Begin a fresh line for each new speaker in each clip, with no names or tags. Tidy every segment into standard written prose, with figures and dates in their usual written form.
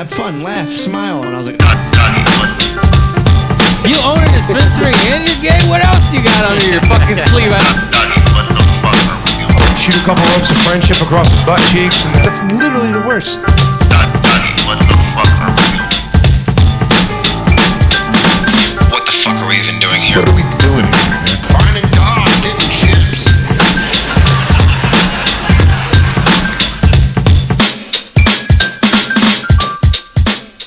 have fun, laugh, smile. And I was like,
you own a dispensary and you're gay? What else you got under your fucking sleeve?
Shoot a couple ropes of friendship across his butt cheeks.
that's literally the worst.
What the fuck are we even doing here?
What are we doing here, man? Finding God, getting chips.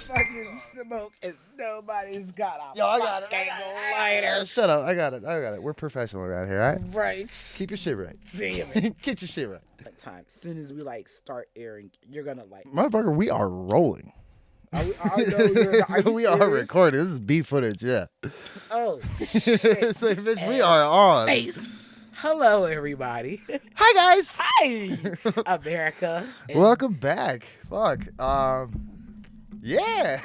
Fucking smoke and nobody's got a
Yo, I got it.
fucking lighter.
Shut up. I got it. We're professional around here, all right?
Right.
Keep your shit right.
Damn it.
Get your shit right.
That time. As soon as we like start airing, you're gonna like.
Motherfucker, we are rolling.
I know you're. Are you
We are
serious?
recording. This is B footage, yeah.
Oh,
It's like, bitch, we are on.
face. Hello, everybody.
Hi, guys.
Hi, America. And
Welcome back. Fuck. Yeah.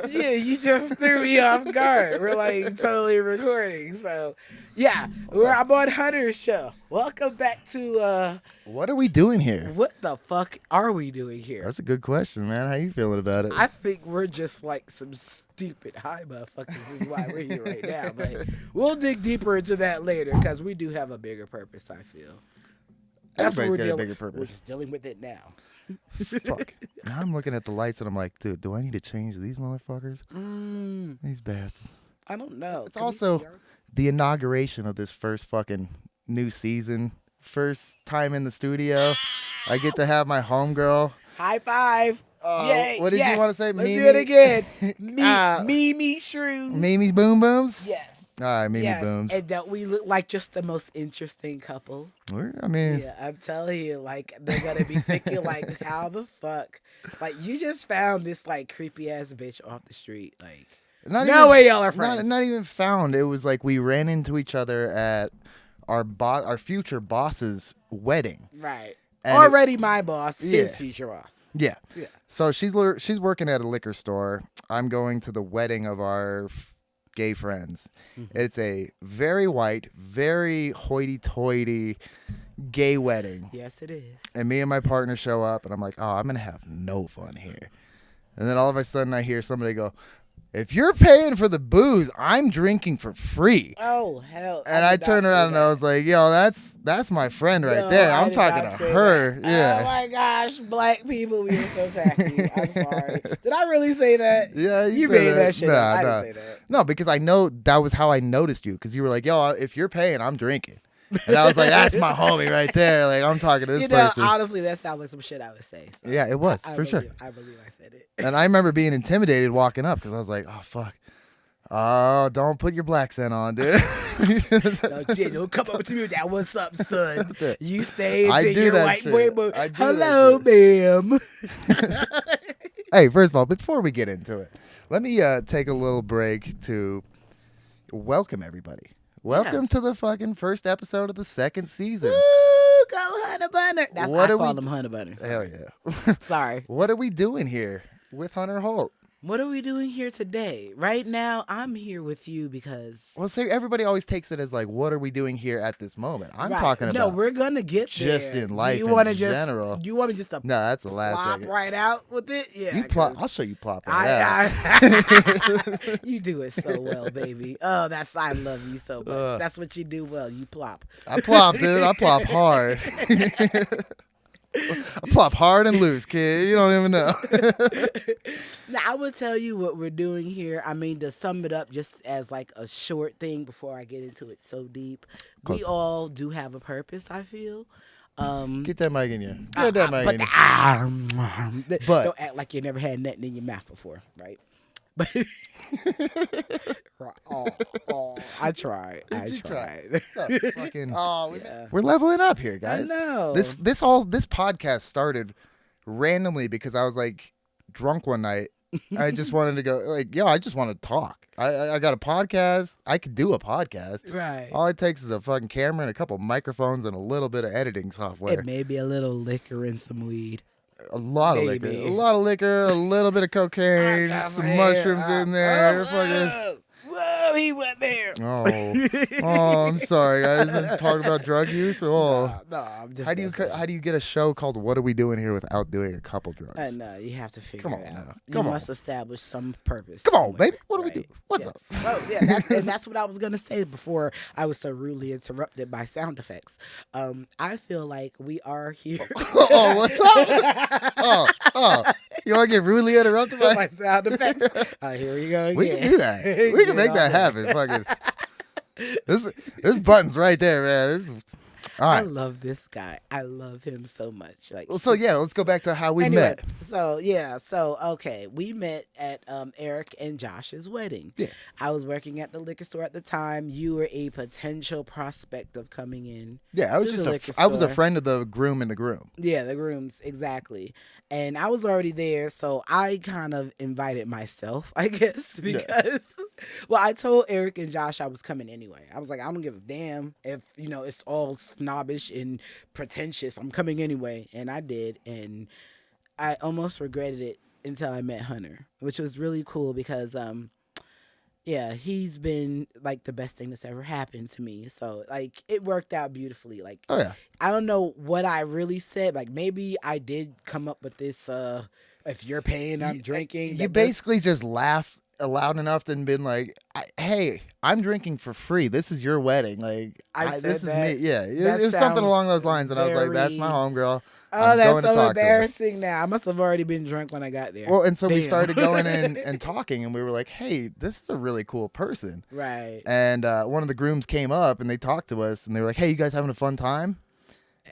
yeah, you just threw me off guard. We're like totally recording. So, yeah, I'm on Hunter's show. Welcome back to
What are we doing here?
what the fuck are we doing here?
That's a good question, man. How you feeling about it?
I think we're just like some stupid high motherfuckers. This is why we're here right now. But we'll dig deeper into that later because we do have a bigger purpose, I feel. That's what
Everybody's
we're
got a
dealing
bigger
with. We're
purpose.
just dealing with it now.
Fuck. Now I'm looking at the lights and I'm like, dude, do I need to change these motherfuckers? These bastards.
I don't know.
It's
Can we
also
see ours?
the inauguration of this first fucking new season. First time in the studio. I get to have my homegirl.
High five. Yay,
What did you
yes.
want to say?
Let's do it again.
Ah.
Mimi Shrooms.
Mimi Boom Booms?
Yes.
All right, Mimi
Yes.
Booms.
And don't we look like just the most interesting couple?
I mean,
Yeah, I'm telling you, like they're gonna be thinking, like, how the fuck, like you just found this like creepy ass bitch off the street, like
not
no way y'all are friends.
Not even found. It was like we ran into each other at our future boss's wedding.
Right.
And
Already my boss,
Yeah.
his future boss.
Yeah.
Yeah.
So she's working at a liquor store. I'm going to the wedding of our gay friends.
Mm-hmm.
It's a very white, very hoity-toity gay wedding.
Yes, it is.
And me and my partner show up, and I'm like, oh, I'm going to have no fun here. And then all of a sudden I hear somebody go, if you're paying for the booze, I'm drinking for free.
Oh hell!
And I
did not
turned
say
around and
that.
I was like, yo, that's my friend right
Yo,
there.
I
I'm
did
talking
not
to
say
her.
that.
Yeah.
Oh my gosh, black people, we are so tacky. I'm sorry. Did I really say that?
Yeah,
You
said
made that shit
Nah,
up. I
nah.
didn't say that.
No, because I know that was how I noticed you. Because you were like, yo, if you're paying, I'm drinking. And I was like, that's my homie right there. Like, I'm talking to this
You know,
person.
honestly, that sounds like some shit I would say. So
Yeah, it was,
I
for sure.
I believe I said it.
And I remember being intimidated walking up because I was like, oh, fuck. Oh, don't put your black scent on, dude.
Don't come up to me with that. What's up, son? You stay
I
into
do
your
that
white
shit.
boy mode.
I do that
Hello, ma'am.
Hey, first of all, before we get into it, let me take a little break to welcome everybody. Welcome
Yes.
to the fucking first episode of the second season.
Woo, go Hunter Bunner. That's
What
I
are
call
we-
them Hunter Bunners.
Hell yeah.
Sorry.
What are we doing here with Hunter Hult?
What are we doing here today? Right now, I'm here with you because
Well, see, everybody always takes it as like, what are we doing here at this moment? I'm
Right.
talking
No,
about
we're gonna get there.
just in
Do
life
you
in
wanna just,
general.
Do you want me just to
No, that's the last
plop
second.
right out with it? Yeah.
You plop.
'cause
I'll show you plop right out.
I you do it so well, baby. Oh, I love you so much. That's what you do well. You plop.
I plop, dude. I plop hard. I plop hard and loose, kid. You don't even know.
Now, I will tell you what we're doing here. I mean, to sum it up just as like a short thing before I get into it so deep, we all do have a purpose, I feel.
Get that mic in you. Get that mic in you.
But don't act like you never had nothing in your mouth before, right? But I tried. I
you
tried.
Fucking,
Yeah.
we're leveling up here,
I
guys.
know.
This podcast started randomly because I was like drunk one night. I just wanted to go like, yo, I just want to talk. I got a podcast. I could do a podcast.
Right.
All it takes is a fucking camera and a couple microphones and a little bit of editing software.
And maybe a little liquor and some weed.
A lot of
Maybe.
liquor. A lot of liquor, a little bit of cocaine, some mushrooms in there. Fucking,
Whoa, he went there.
Oh, I'm sorry, guys. I'm talking about drug use. Oh,
No, I'm just.
how do you get a show called "What Are We Doing Here" without doing a couple drugs?
I know you have to figure
Come
it
on
out.
now.
You
Come on.
must establish some purpose.
Come on,
somewhere,
baby. What do we
right?
do? What's
Yes.
up?
Oh, yeah, that's what I was gonna say before I was so rudely interrupted by sound effects. I feel like we are here.
Oh, what's up? Oh, you want to get rudely interrupted by?
by sound effects. Here we go again.
We can do that. We can make that happen. Fucking. This button's right there, man. All
I
right.
love this guy. I love him so much. Like,
So yeah, let's go back to how we
anyway,
met.
So okay, we met at Eric and Josh's wedding.
Yeah.
I was working at the liquor store at the time. You were a potential prospect of coming in.
Yeah, I was
to the liquor
I was a
store.
friend of the groom and the groom.
Yeah, the grooms, exactly. And I was already there, so I kind of invited myself, I guess, because, well, I told Eric and Josh I was coming anyway. I was like, I don't give a damn if, it's all snobbish and pretentious. I'm coming anyway. And I did. And I almost regretted it until I met Hunter, which was really cool because, yeah, he's been like the best thing that's ever happened to me. So like it worked out beautifully. Like,
Oh yeah.
I don't know what I really said. Like maybe I did come up with this. If you're paying, I'm drinking.
You basically just laughed loud enough and been like, "Hey, I'm drinking for free. This is your wedding. Like,
I
this
said that.
is me." Yeah,
That
it was something along
sounds
those lines, and I was like, "That's my
very-
homegirl."
Oh,
I'm
that's
going to
so
talk to her.
embarrassing. Now I must have already been drunk when I got there.
Well, and so we
Damn.
started going in and talking, and we were like, "Hey, this is a really cool person."
Right.
And one of the grooms came up and they talked to us, and they were like, "Hey, you guys having a fun time?"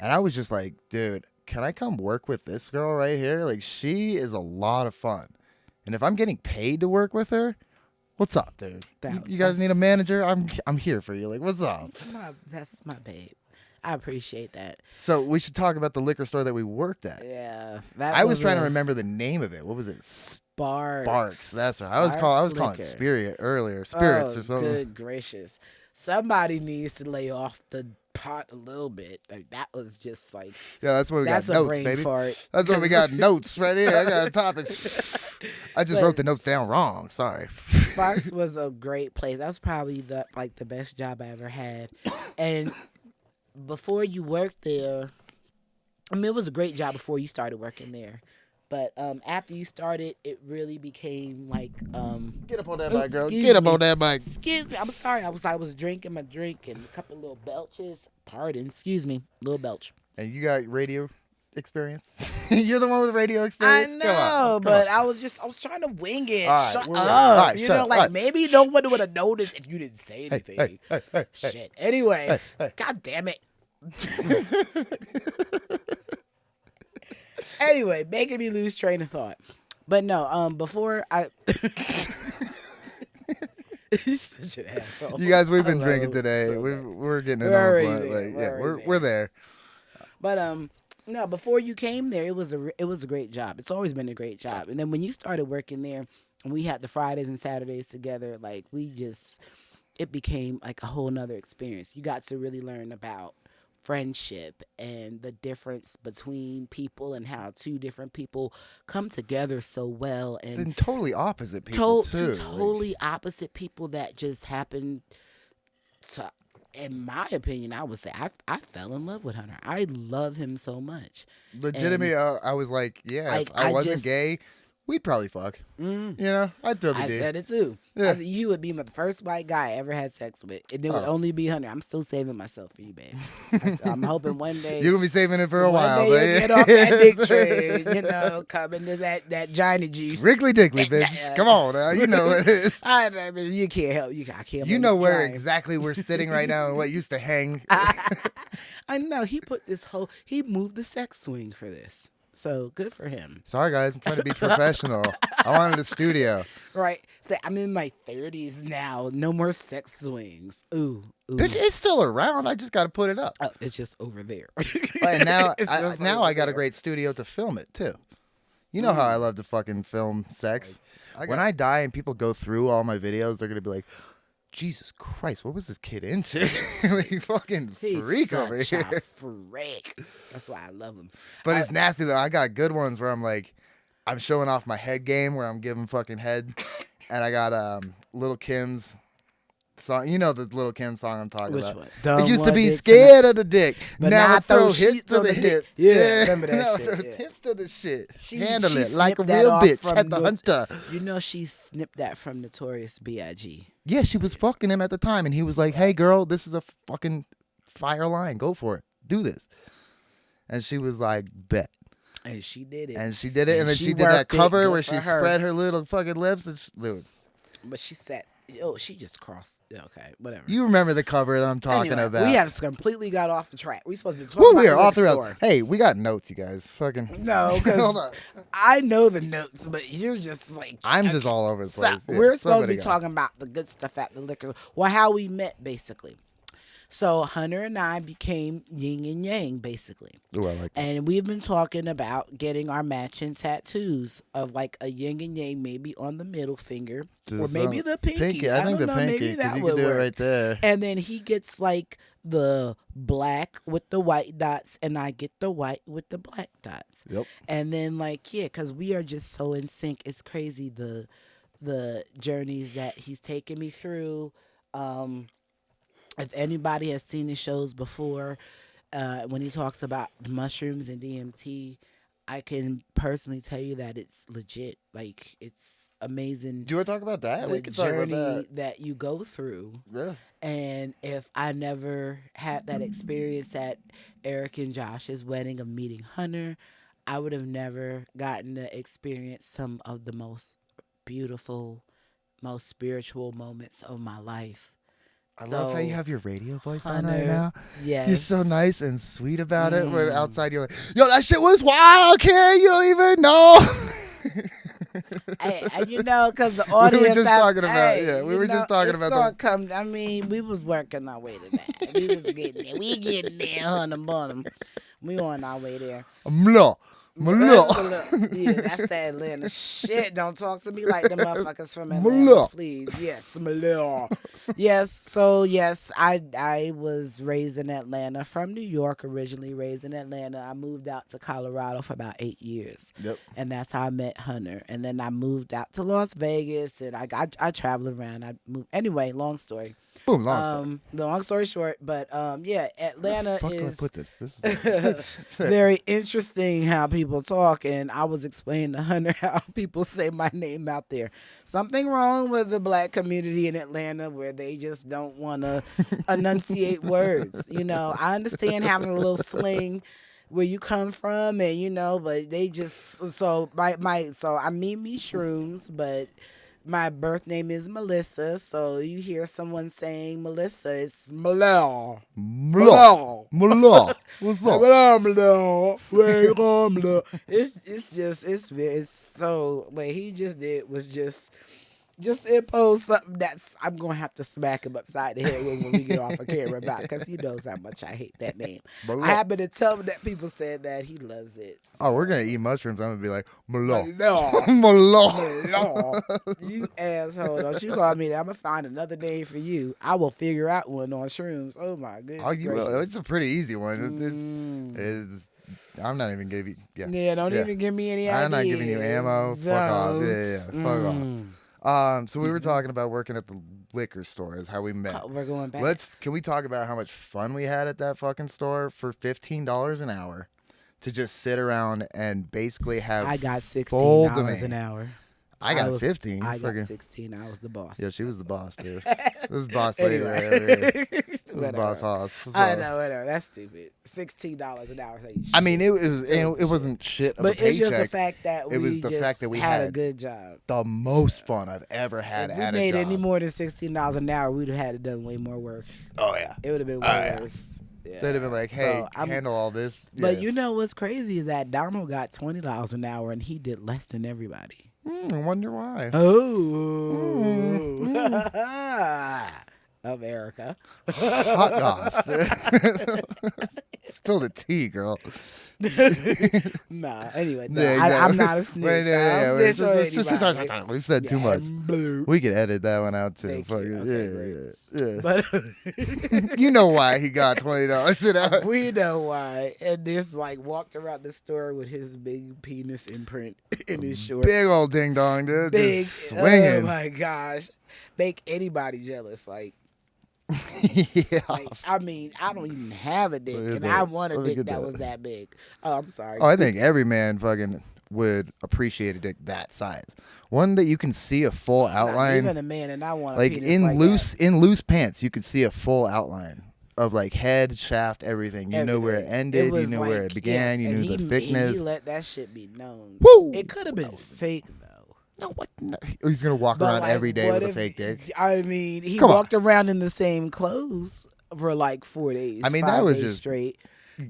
And I was just like, "Dude, can I come work with this girl right here? Like, she is a lot of fun. And if I'm getting paid to work with her, what's up, dude? You guys need a manager? I'm here for you. Like, what's up?"
That's my babe. I appreciate that.
So we should talk about the liquor store that we worked at.
Yeah.
I was trying to remember the name of it. What was it?
Sparks.
That's right. I was calling
Liquor.
it Spirit earlier. Spirits or something.
Good gracious. Somebody needs to lay off the pot a little bit. Like that was just like
Yeah, that's what we
that's
got
a
notes,
brain
baby.
fart.
That's what we got notes right here. I got topics. I just wrote the notes down wrong. Sorry.
Sparks was a great place. That was probably the best job I ever had. And before you worked there, I mean, it was a great job before you started working there. But after you started, it really became like
Get up on that mic, girl.
excuse
Get up
me.
on that mic.
Excuse me, I'm sorry. I was drinking my drink and a couple little belches. Pardon, excuse me, little belch.
And you got radio experience? You're the one with radio experience?
I
Come on,
know,
come
but
on.
I was trying to wing it.
All right,
Shut
we're
up.
ready. All right,
You
shut
know,
up.
like
All right.
maybe no one would have noticed if you didn't say anything.
Hey.
Shit. Anyway,
Hey.
God damn it. Anyway, making me lose train of thought. But no, before I He's such an asshole.
You guys, we've been
I
drinking
love
today.
so much.
We're getting it
We're
on
already
point.
there.
Like,
We're
yeah,
already
we're there.
But no, before you came there, it was a great job. It's always been a great job. And then when you started working there, and we had the Fridays and Saturdays together, like it became like a whole nother experience. You got to really learn about friendship and the difference between people and how two different people come together so well and
Then totally opposite people too. Like,
totally opposite people that just happen to, in my opinion, I would say I fell in love with Hunter. I love him so much.
legitimately, I was like, yeah,
Like,
if I wasn't
just-
gay, we'd probably fuck. You know, I'd throw the
I
D.
said it too.
Yeah.
I said, you would be the first white guy I ever had sex with. And it would
Oh.
only be Hunter. I'm still saving myself for you, babe. I'm hoping one day.
You're gonna be saving it for a
one
while,
day
but
you'll get off that dick train, come into that Johnny juice.
Wrigley Dickley, bitch. Come on, now. You know what it is.
I mean, you can't help. I can't.
You know where
drive.
exactly we're sitting right now and what used to hang.
I know he he moved the sex swing for this. So good for him.
Sorry, guys. I'm trying to be professional. I wanted a studio.
Right. So I'm in my 30s now. No more sex swings. Ooh.
Bitch, it's still around. I just got to put it up.
Oh, it's just over there.
And now,
It's just
now
over
I got a
there.
great studio to film it too. You know how I love to fucking film sex. When I die and people go through all my videos, they're gonna be like, "Jesus Christ, what was this kid into?" Like, fucking
He's
freak
such
over
a
here.
freak. That's why I love him.
But it's nasty though. I got good ones where I'm like, I'm showing off my head game where I'm giving fucking head, and I got Little Kim's song. You know the Lil Kim song I'm talking
Which
about.
one?
It
Don't
used to
want
be
dick
scared of the dick.
But
Now
now
I throw
throw
hits
shit
to
to
the
the
hip.
dick. Yeah, remember that
no,
shit,
throw
yeah.
hits to the shit.
She
Handle it like a
snipped that
real
off
bitch
from
at the hunter.
You know she snipped that from Notorious B.I.G.
Yeah, she was fucking him at the time, and he was like, "Hey, girl, this is a fucking fire line. Go for it. Do this." And she was like, "Bet."
And she did it.
And she did it, and then
she
she did that
worked it.
cover
Good
where
for
she
her.
spread her little fucking lips. And dude,
But she said, "Oh, she just crossed." Okay, whatever.
you remember the cover that I'm talking
Anyway,
about?
We have completely got off the track. We supposed to be talking
Woo,
about
we are
the
off the
liquor
rails.
store.
Hey, we got notes, you guys. Fucking
No,
Hold
because
on.
I know the notes, but you're just like
I'm just all over the
So,
place. Yeah,
we're supposed to
somebody
be
got-
talking about the good stuff at the liquor. Well, how we met basically. So Hunter and I became yin and yang basically.
Ooh, I like that.
And we've been talking about getting our matching tattoos of like a yin and yang, maybe on the middle finger, or
Just,
maybe the pinky.
I think
don't
the
know,
pinky,
maybe
because
that
you
would
can do
work.
it right there.
And then he gets like the black with the white dots, and I get the white with the black dots.
Yep.
And then like because we are just so in sync. It's crazy the journeys that he's taken me through. If anybody has seen the shows before, when he talks about mushrooms and DMT, I can personally tell you that it's legit. Like it's amazing.
Do you want to talk about that?
The
We can talk about
journey
that.
you go through.
Yeah.
And if I never had that experience at Eric and Josh's wedding of meeting Hunter, I would have never gotten to experience some of the most beautiful, most spiritual moments of my life.
I love how you have your radio voice on right
Hunter,
now.
yes.
You're so nice and sweet about it. When outside you're like, yo, that shit was wild, kid. You don't even know.
Hey, and you know, because the audience.
We were just
has,
talking about,
hey,
yeah, we
you
were just
know,
talking
it's
about
gonna
the-
come. I mean, we was working our way to that. We was getting there. We getting there, on the bottom. We on our way there.
Mlo.
Yeah, that's that Atlanta shit. Don't talk to me like the motherfuckers from Atlanta,
Mlo.
please. Yes, Mlo. Yes, so yes, I was raised in Atlanta, from New York originally, raised in Atlanta. I moved out to Colorado for about 8 years.
Yep.
And that's how I met Hunter. And then I moved out to Las Vegas, and I traveled around. I moved anyway. Long story.
Boom, long
Long story short, but yeah, Atlanta
Fuck, do I
is
put this? This is
very interesting how people talk, and I was explaining to Hunter how people say my name out there. Something wrong with the black community in Atlanta where they just don't want to enunciate words. You know, I understand having a little slang where you come from, and you know, but they just so I mean me shrooms, but my birth name is Melissa, so you hear someone saying Melissa, it's Mlo.
Mlo. What's up?
It's so what he just did was just impose something that's I'm gonna have to smack him upside the head with when we get off of camera about, because he knows how much I hate that name. I happen to tell him that people said that he loves it.
Oh, we're gonna eat mushrooms. I'm gonna be like, Mlo.
Mlo. You asshole. Don't you call me that. I'm gonna find another name for you. I will figure out one on shrooms. Oh my goodness.
Oh, you will.
gracious.
It's a pretty easy one. It's I'm not even giving you.
Yeah, don't even give me any ideas.
I'm not giving you ammo. Fuck off. Yeah. Fuck off. So we were talking about working at the liquor store is how we met.
Oh, we're going back.
Can we talk about how much fun we had at that fucking store for $15 an hour to just sit around and basically have
I got
full
$16
demand.
an hour.
I got 15.
I got
Friggin-
16. I was the boss.
Yeah, she was the boss, dude. This is boss lady right over here. This is
Whatever.
boss Hoss. What's
I
up?
know, whatever. That's stupid. $16 an hour.
I mean, it wasn't shit of
but
a paycheck.
it's just the fact that
It was the fact that we
had a
had
good job.
the most fun I've ever had
If we
at a
made
job.
any more than $16 an hour, we'd have had to done way more work.
Oh yeah.
It would have been way
yeah.
worse. Yeah.
They'd have been like, "Hey,
So, I'm-
handle all this."
But
Yeah.
you know what's crazy is that Donald got $20 an hour and he did less than everybody.
I wonder why.
Oh, America.
Hot goss. Spill the tea, girl.
Nah. Anyway, no,
Yeah,
I'm
exactly.
not a snitch.
Wait,
I don't
wait,
snitch on anybody.
We've said too
Yeah,
much.
blue.
We could edit that one out too.
Thank
Fuck
you.
it.
Okay,
Yeah.
But
You know why he got $20 an hour.
we know why. And this walked around the store with his big penis imprint in his shorts.
Big old ding dong, dude.
Big.
Just swinging.
Oh my gosh. Make anybody jealous. Like,
Yeah.
Like, I mean, I don't even have a dick,
Look at
and
that.
I want a
Look
dick
at
that
that.
was that big. Oh, I'm sorry.
Oh, I think every man fucking would appreciate a dick that size. One that you can see a full
Not
outline.
even a man, and I want a
Like
penis
in
like
loose pants, you could see a full outline of like head, shaft, everything. You know where it
everything.
ended. You
was
knew where
like,
it began.
yes,
you
and
knew the
he
thickness.
let that shit be known.
Woo!
It could have been fake though.
No, what? No. He's gonna walk
But
around
like,
every day
what
with a
if-
fake dick.
I mean, he
Come on.
walked around in the same clothes for like 4 days.
I mean,
5
that was
days
just
straight.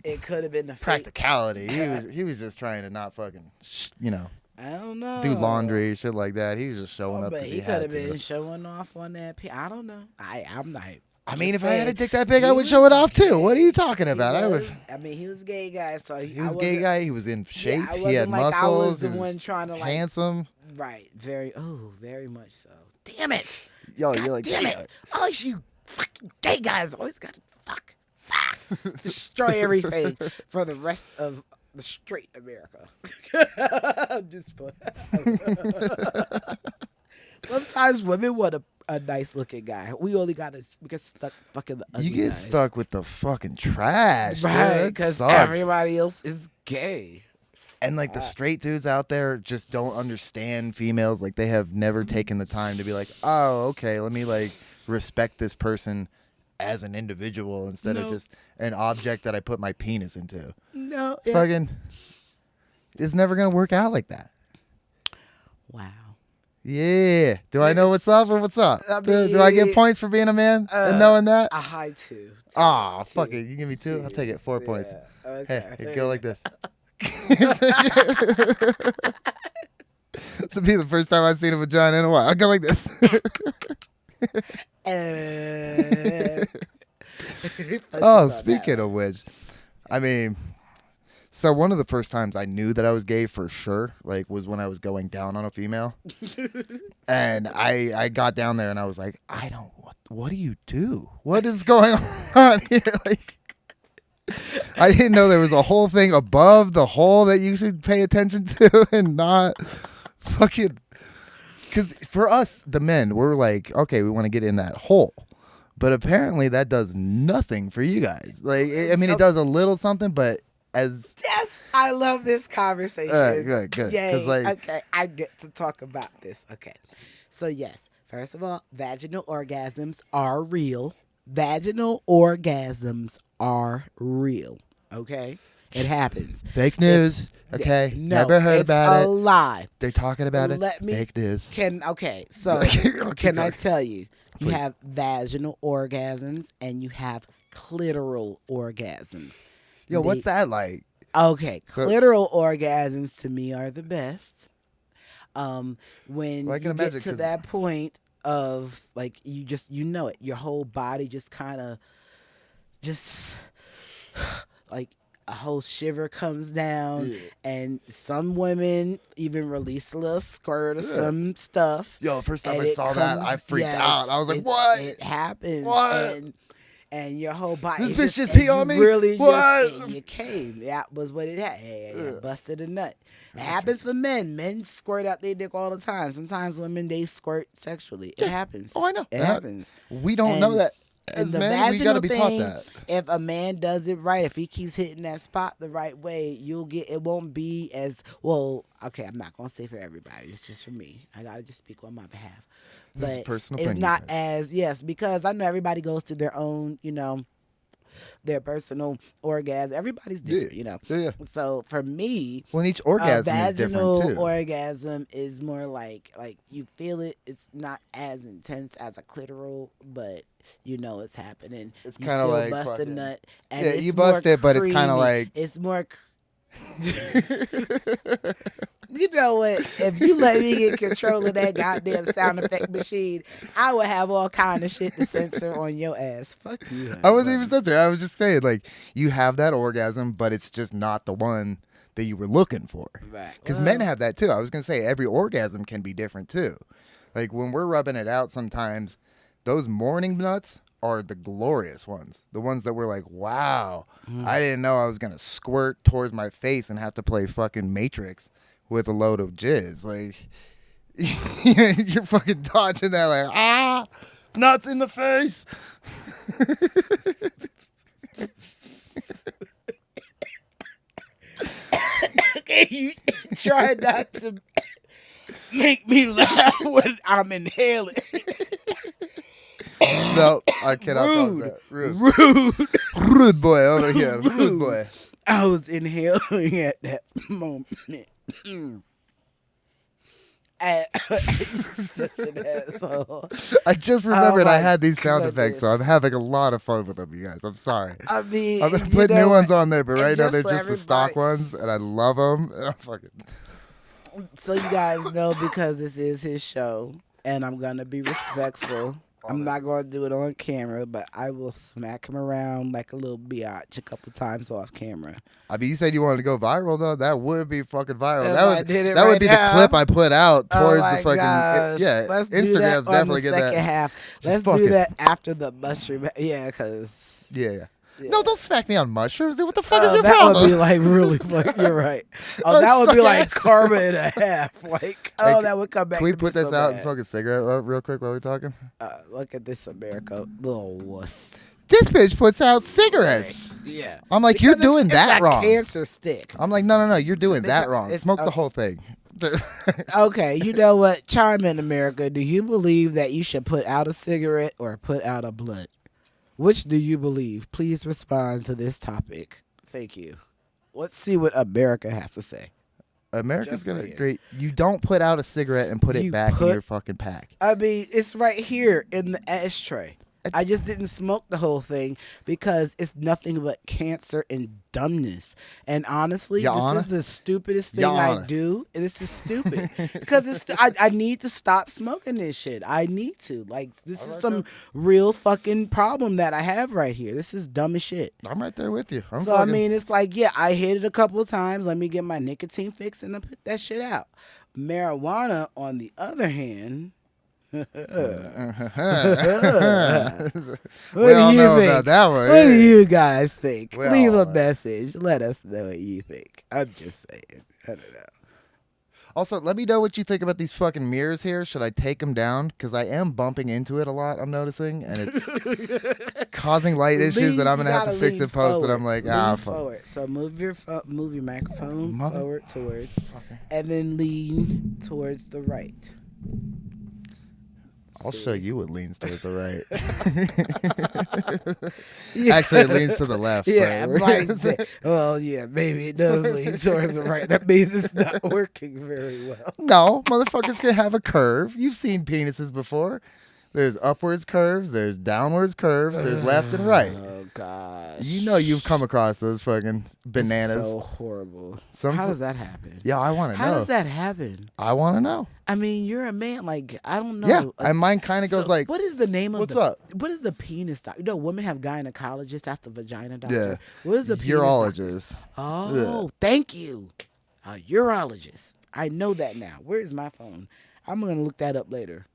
It could have been the fake.
Practicality. He was just trying to not fucking,
I don't know.
do laundry, shit like that. He was just showing up.
But
'cause
he could
had
have been
to.
showing off on that. I don't know. I'm not.
I mean, if
just
I had a
saying,
dick that big, I
he
would
was
show it off too.
gay.
What are you talking
He
about?
I mean, he was a gay guy, so
He was a gay guy. He was in shape.
Yeah, I
he had
wasn't like
muscles.
I was the
he was
one trying to like.
handsome.
Right. Very much so. Damn it.
Yo,
God
you're like,
damn it. Oh, you fucking gay guys always got to fuck. Destroy everything for the rest of the straight America. I'm just playing. Sometimes women want a nice looking guy. We get stuck fucking the ugly
You get
guys.
stuck with the fucking trash, dude.
Right,
That
because
sucks.
everybody else is gay.
And like the straight dudes out there just don't understand females. Like they have never
Mm-hmm.
taken the time to be like, oh, okay, let me like respect this person as an individual instead of
No.
just an object that I put my penis into.
No.
Fucking, it's never gonna work out like that.
Wow.
Yeah. Do I know what's up or what's up?
I
Do I get
mean,
points for being a man and knowing that?
A high two.
Ah, fuck it. You give me 2? I'll take it. 4 points.
Yeah, okay.
Hey, go like this. This will be the first time I've seen a vagina in a while. I'll go like this. Oh, speaking of which, I mean, so one of the first times I knew that I was gay for sure, like, was when I was going down on a female. And I got down there and I was like, what do you do? What is going on here? Like, I didn't know there was a whole thing above the hole that you should pay attention to and not fucking. Because for us, the men, we're like, okay, we want to get in that hole. But apparently that does nothing for you guys. Like, I mean, it does a little something, but as.
Yes, I love this conversation.
Good.
Yay.
'Cause, like,
Okay, I get to talk about this. Okay. So, yes, first of all, vaginal orgasms are real. Vaginal orgasms are real. Okay? It happens.
fake news. Okay.
No,
Never heard
it's
about
a
it.
lie.
They're talking about it.
Let me-
Fake news.
So can I tell you? You
Please.
have vaginal orgasms and you have clitoral orgasms.
Yo, what's that like?
Okay,
So-
clitoral orgasms to me are the best. When
Well, I can
you
imagine,
get to
'cause-
that point of like you know it, your whole body just kind of just like a whole shiver comes down,
Yeah.
and some women even release a little squirt or some stuff.
Yo, the first time
and
I
it
saw that,
comes-
I freaked
yes,
out. I was like,
it-
what?
It happens.
What?
And your whole body.
This
it
bitch just
and
pee on
you
me?
Really
What?
just, and you came. That was what it had. Yeah. Busted a nut. It happens for men. Men squirt out their dick all the time. Sometimes women, they squirt sexually. It happens.
Oh, I know.
It happens.
We don't know
And-
that. As
And the
men, we gotta
vaginal
be taught
thing,
that.
if a man does it right, if he keeps hitting that spot the right way, it won't be as well. Okay, I'm not gonna say for everybody. It's just for me. I gotta just speak on my behalf.
This is
But
personal
it's
opinion,
not
guys.
as because I know everybody goes through their own, their personal orgasm. Everybody's different,
Yeah.
So for me,
Well, each orgasm is
vaginal
different too.
orgasm is more like you feel it. It's not as intense as a clitoral, but you know it's happening.
It's
You
kinda
still
like
bust a
fucking-
nut. And
Yeah,
it's
you bust
more
it, but it's kinda
creamy.
like-
It's more. You know what? If you let me get control of that goddamn sound effect machine, I would have all kind of shit to censor on your ass. Fuck you.
I wasn't even sitting there. I was just saying, like, you have that orgasm, but it's just not the one that you were looking for.
Right.
Because men have that too. I was gonna say every orgasm can be different too. Like when we're rubbing it out, sometimes those morning nuts are the glorious ones. The ones that we're like, wow, I didn't know I was gonna squirt towards my face and have to play fucking Matrix with a load of jizz. Like you're fucking dodging that, like nuts in the face.
Okay, you try not to make me laugh when I'm inhaling.
No, I cannot talk
Rude.
that. Rude.
Rude.
Rude boy over here. Rude boy.
I was inhaling at that moment. Such an asshole.
I just remembered I
my
had these sound effects, so I'm
goodness.
having a lot of fun with them, you guys. I'm sorry.
I mean,
I'm gonna
you
put
know
new ones
what?
on there, but
And
right now
just
they're
so
just the stock
everybody-
ones, and I love them. And I'm fucking.
So you guys know, because this is his show, and I'm gonna be respectful. I'm not gonna do it on camera, but I will smack him around like a little biatch a couple times off camera.
I mean, you said you wanted to go viral, though. That would be fucking viral.
If
That
I
would
did it
that would
right
be
now-
the clip I put out towards
oh my
the fucking
gosh.
yeah.
Let's do
Instagram's
that on
definitely
the
get
second
that.
half. Let's
fuck
do
it.
that after the mushroom. Yeah, because
Yeah. No, don't smack me on mushrooms, dude. What the fuck is
oh,
your
that
problem?
would be like really funny. You're right. Oh,
That
that would be
suck
like
ass.
karma and a half. Like, oh, that would come back.
Can we
to me
put this
so
out and
bad.
smoke a cigarette real quick while we're talking?
Look at this America, little wuss.
This bitch puts out cigarettes.
Yeah.
I'm like, you're doing that
it's
wrong.
a cancer stick.
I'm like, no, you're doing that
Because
wrong.
it's
Smoke
a-
the whole thing.
Okay, you know what? Chime in, America. Do you believe that you should put out a cigarette or put out a blunt? Which do you believe? Please respond to this topic. Thank you. Let's see what America has to say.
America's
Just
gonna
saying.
great. You don't put out a cigarette and put it
You
back in
put-
your fucking pack.
I mean, it's right here in the ashtray. I just didn't smoke the whole thing because it's nothing but cancer and dumbness. And honestly,
Your
this
Honor?
is the stupidest thing
Your
I
Honor.
do. This is stupid because it's. I need to stop smoking this shit. I need to. Like, this is some real fucking problem that I have right here. This is dumb as shit.
I'm right there with you.
So I mean, it's like, yeah, I hit it a couple of times. Let me get my nicotine fix and I put that shit out. Marijuana, on the other hand.
we
What
all
do you
know
think?
about that one.
What do you guys think?
We
Leave
all
a
know.
message. Let us know what you think. I'm just saying. I don't know.
Also, let me know what you think about these fucking mirrors here. Should I take them down? Because I am bumping into it a lot, I'm noticing. And it's causing light issues that I'm going to have to fix in post. And I'm like,
lean
fuck.
forward. So move your microphone
Mother-
forward towards, and then lean towards the right.
I'll
See.
show you what leans towards the right.
Yeah.
Actually, it leans to the left.
Yeah,
but-
might say- well, yeah, maybe it does lean towards the right. That means it's not working very well.
No, motherfuckers can have a curve. You've seen penises before. There's upwards curves, there's downwards curves, there's left and right.
Oh gosh,
You know you've come across those fucking bananas.
So horrible.
Some-
How does that happen?
Yeah, I want to
How
know.
does that happen?
I want to know.
I mean, you're a man. Like, I don't know.
Yeah, and mine kind of goes
So
like,
what is the name of
what's
the,
up?
What is the penis doctor? You know, women have gynecologists. That's the vagina doctor.
Yeah.
What is the penis doctor?
urologist.
Oh, thank you. A urologist. I know that now. Where is my phone? I'm gonna look that up later.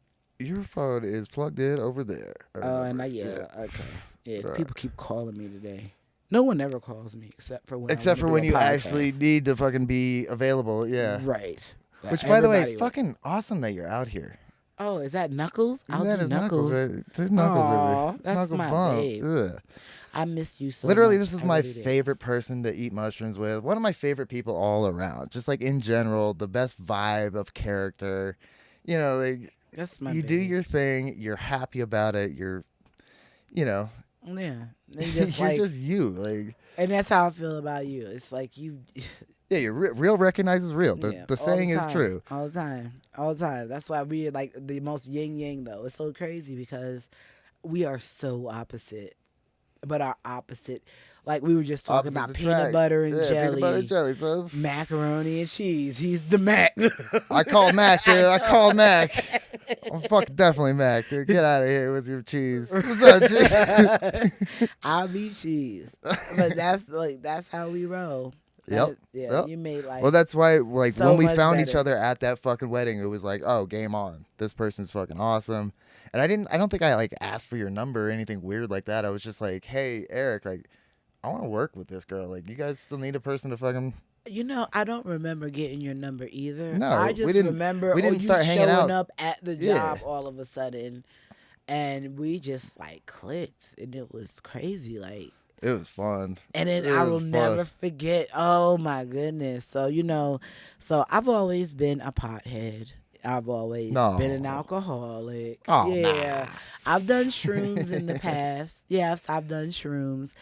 Your phone is plugged in over there. I
Oh,
remember.
and okay. Yeah,
Right.
people keep calling me today. No one ever calls me except for when
Except
I
for
wanna
when
do
you
a
actually
podcast.
need to fucking be available. Yeah.
Right.
Which, by the way,
Everybody-
fucking awesome that you're out here.
Oh, is that Knuckles? I'll
That
do
is
Knuckles.
right? It's Knuckles
Aw,
over here.
that's
Knuckle
my
bump.
babe.
Ugh.
I miss you so
Literally,
much.
this is
I
my
really did.
favorite person to eat mushrooms with. One of my favorite people all around. Just like in general, the best vibe of character. You know, like
That's my
you do
baby.
your thing. You're happy about it. You're, you know,
Yeah. And just
you're
like,
just you. Like,
and that's how I feel about you. It's like you.
yeah, you're real recognizes real.
Yeah,
The
all
saying is
time,
true.
All the time. All the time. That's why we are like the most yin yang though. It's so crazy because we are so opposite. But our opposite, like we were just talking about
Opposites
peanut
attract.
butter and
Yeah,
jelly,
Peanut butter and jelly. So
macaroni and cheese. He's the Mac.
I called Mac, dude. I called Mac. I'm fucking definitely Mac, dude. Get out of here with your cheese. What's up, cheese?
I'll be cheese. But that's how we roll.
Yep,
Yeah,
yep.
you made like
Well, that's why, like,
so
when we
much
found each
better.
other at that fucking wedding, it was like, oh, game on. This person's fucking awesome. And I don't think I, like, asked for your number or anything weird like that. I was just like, hey, Eric, like, I want to work with this girl. Like, you guys still need a person to fucking...
You know, I don't remember getting your number either.
No,
I
we
just
didn't-
remember
we didn't
you
start hanging
showing
out.
up at the
Yeah.
job all of a sudden. and we just like clicked, and it was crazy. Like,
It was fun.
and then
It
I
was
will
fun.
never forget. Oh my goodness! So so I've always been a pothead. I've always been an
No.
alcoholic.
Oh,
Yeah,
nah.
I've done shrooms in the past. Yes, I've done shrooms.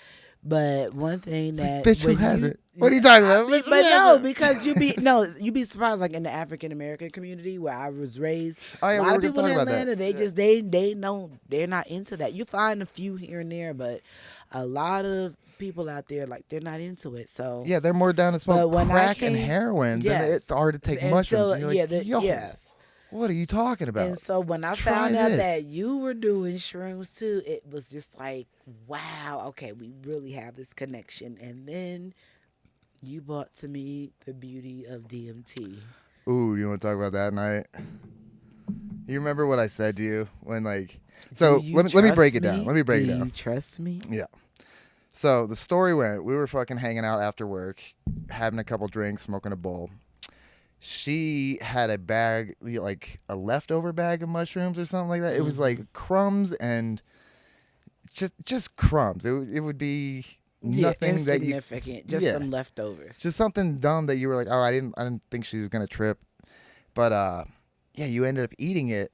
But one thing that
Bitch, who
when
hasn't? What are you talking about? Bitch, who
but no,
hasn't?
because you'd be surprised. Like in the African American community where I was raised,
Oh, yeah,
a
we
lot
were
of
gonna
people in
talk about that.
Atlanta, they just they know they're not into that. You find a few here and there, but a lot of people out there like they're not into it. So
Yeah, they're more down to
But
smoke
when I
crack and
came-
heroin than
yes.
it are to take
And
mushrooms.
so,
And you're like, yo,
yes.
what are you talking about?
And so when I
Try
found out
this.
that you were doing shrooms too, it was just like, wow, okay, we really have this connection. And then you brought to me the beauty of DMT.
Ooh, you want to talk about that night? You remember what I said to you when like? So
Do you
let me break it
trust
down.
me?
Let me break it
Do
down.
you trust me?
Yeah. So the story went, we were fucking hanging out after work, having a couple drinks, smoking a bowl. She had a bag, like a leftover bag of mushrooms or something like that. It was like crumbs and just crumbs. It would be nothing that you,
insignificant, just
yeah.
some leftovers.
just something dumb that you were like, oh, I didn't think she was gonna trip, but yeah, you ended up eating it,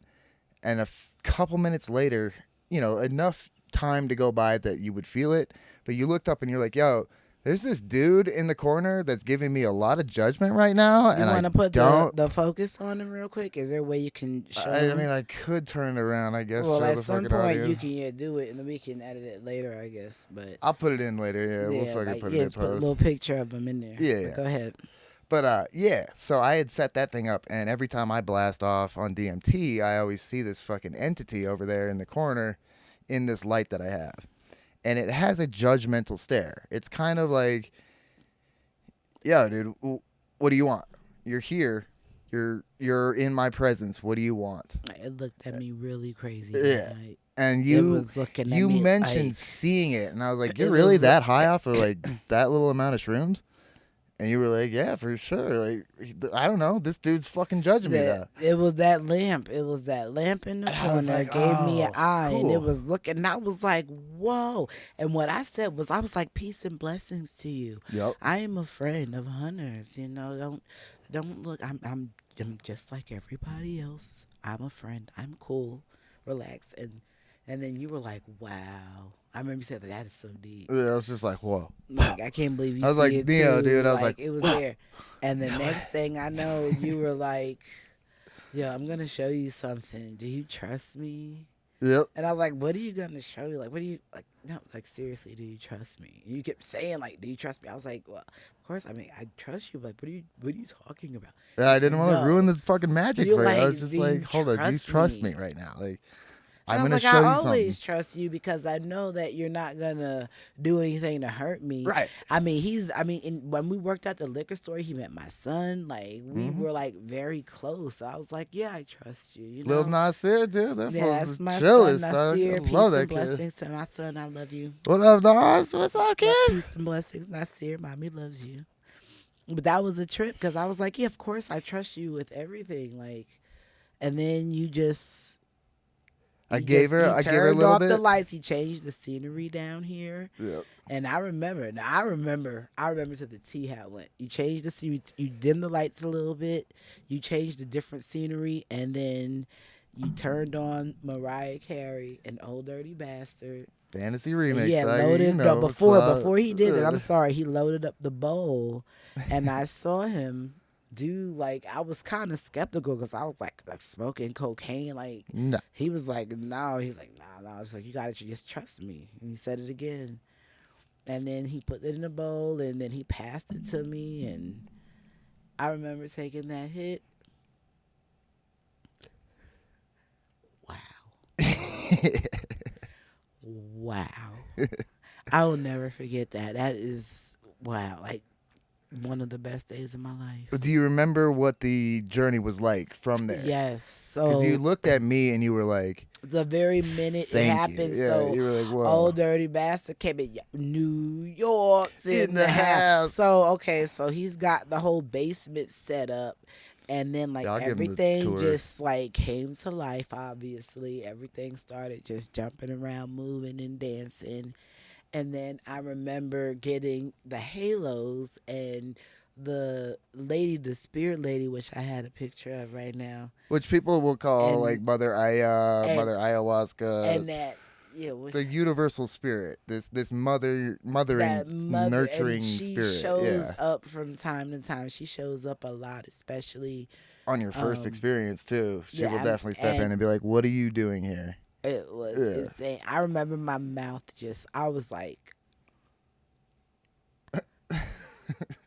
and a couple minutes later, enough time to go by that you would feel it, but you looked up and you're like, yo, there's this dude in the corner that's giving me a lot of judgment right now,
You
and I
want to put
don't.
the focus on him real quick? Is there a way you can show
I
him?
mean, I could turn it around, I guess.
Well,
show
at
the
some
fucking
point
audience.
you can do it, and then we can edit it later, I guess. But
I'll put it in later. Yeah, we'll fucking
like,
put it in
just put a
post.
little picture of him in there.
Yeah,
But
yeah.
Go ahead.
But yeah, so I had set that thing up, and every time I blast off on DMT, I always see this fucking entity over there in the corner in this light that I have. And it has a judgmental stare. It's kind of like, yo, dude, what do you want? You're here. You're in my presence. What do you want?
It looked at me really crazy
Yeah.
that night.
And
It
you
was looking at
you
me
mentioned
like-
seeing it, and I was like, you're
It
really
was-
that high off of like that little amount of shrooms? And you were like, yeah, for sure. Like, I don't know. This dude's fucking judging me though.
It was that lamp. It was that lamp in the
And I was
corner
like,
gave me an
oh,
eye, and
cool.
it was looking. And I was like, "Whoa!" And what I said was, "I was like, peace and blessings to you.
Yep.
I am a friend of hunters. Don't look. I'm just like everybody else. I'm a friend. I'm cool, relax." And then you were like, "Wow." I remember you said that is so deep.
Yeah, I was just like, whoa.
Like, I can't believe you
I was
see
like,
it
Neo,
too.
dude. I was like,
it was there. And the next thing I know, you were like, "Yo, I'm gonna show you something. Do you trust me?"
Yep.
And I was like, "What are you gonna show you? Like, what do you like? No, like seriously, do you trust me?" And you kept saying like, "Do you trust me?" I was like, "Well, of course. I mean, I trust you. But what are you talking about?"
And I didn't want to
No.
ruin this fucking magic
You're
for you. I
like,
was just
"Do you
like, hold on, do you
trust
trust
me?"
me right now? Like,
And
I'm
I
gonna
was like,
show
I
you
always
something.
trust you because I know that you're not gonna do anything to hurt me.
Right.
I mean, when we worked at the liquor store, he met my son. Like, we were like very close. So I was like, yeah, I trust you. You know?
Lil Nasir, dude. That
Yeah,
fool's
that's my
chillest,
son,
dog.
Nasir.
I
Peace
love
and
that kid.
blessings to my son. I love you.
What up, Nas? What's up, kid?
Peace and blessings, Nasir. Mommy loves you. But that was a trip because I was like, yeah, of course I trust you with everything. Like, and then you just.
I
he
gave her a
turned
little
off
bit.
the lights. He changed the scenery down here.
Yep.
And I remember to the T how it went. You changed the scenery, you dimmed the lights a little bit, you changed the different scenery, and then you turned on Mariah Carey and Old Dirty Bastard.
Fantasy remix.
Yeah,
like,
loaded.
you know,
No,
what's
before
up.
he did it, I'm sorry, he loaded up the bowl, and I saw him do like I was kind of skeptical because I was like smoking cocaine, like.
No.
He was like, no. He was like, no. I was like, you got to just trust me. And he said it again. And then he put it in a bowl, and then he passed it to me. And I remember taking that hit. Wow. Wow. I will never forget that. That is, wow, like one of the best days of my life.
But do you remember what the journey was like from there?
Yes. So
Because you looked at me and you were like,
the very minute it
thank you.
happened,
Yeah,
so
you were like, whoa.
Old Dirty Bastard came in. New York's in
In
the
the
house.
house.
So okay, so he's got the whole basement set up, And then like
Yeah, I'll give 'em the
everything
tour.
just like came to life. Obviously, everything started just jumping around, moving and dancing. And then I remember getting the halos and the lady, the spirit lady, which I had a picture of right now,
Which people will call
And-
like Mother Aya,
and-
Mother Ayahuasca,
and that
the universal spirit. This mothering,
that mother,
nurturing
and she
spirit.
shows
Yeah.
up from time to time. She shows up a lot, especially
On your first experience too, she will
yeah,
definitely step in and be like, "What are you doing here?"
it was
Yeah.
insane. I remember my mouth I was like,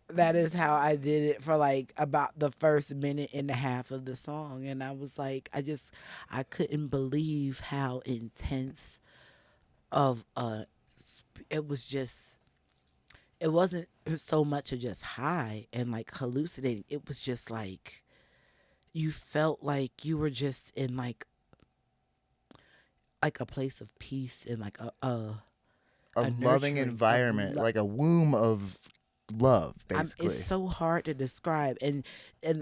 that is how I did it for like about the first minute and a half of the song. And I was like, I couldn't believe how intense of it was. Just, it wasn't so much of just high and like hallucinating. It was just like, you felt like you were just in like a place of peace and like a
Loving
nurturing of
environment, like a womb of love, basically.
It's so hard to describe, and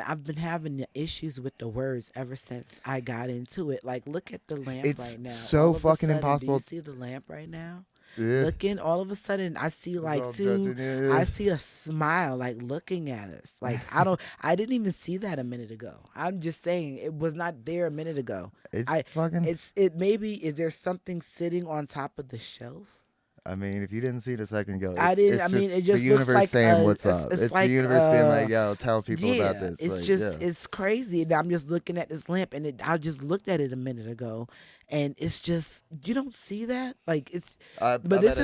I've been having the issues with the words ever since I got into it. Like, look at the lamp
It's
right now.
so
All of a
fucking
sudden,
impossible.
Do you see the lamp right now?
Yeah.
Looking, all of a sudden, I see like
all
two.
judging you, yeah.
I see a smile, like looking at us. Like I didn't even see that a minute ago. I'm just saying it was not there a minute ago. Maybe is there something sitting on top of the shelf?
I mean, if you didn't see it a second ago,
I didn't. I mean, it just
the
looks
universe
like
saying what's
it's-
up.
it's
It's
like,
the universe being like, "Yo, tell people about this."
It's
Like,
just
yeah.
it's crazy. And I'm just looking at this lamp, and I just looked at it a minute ago, and it's just, you don't see that. Like it's, but this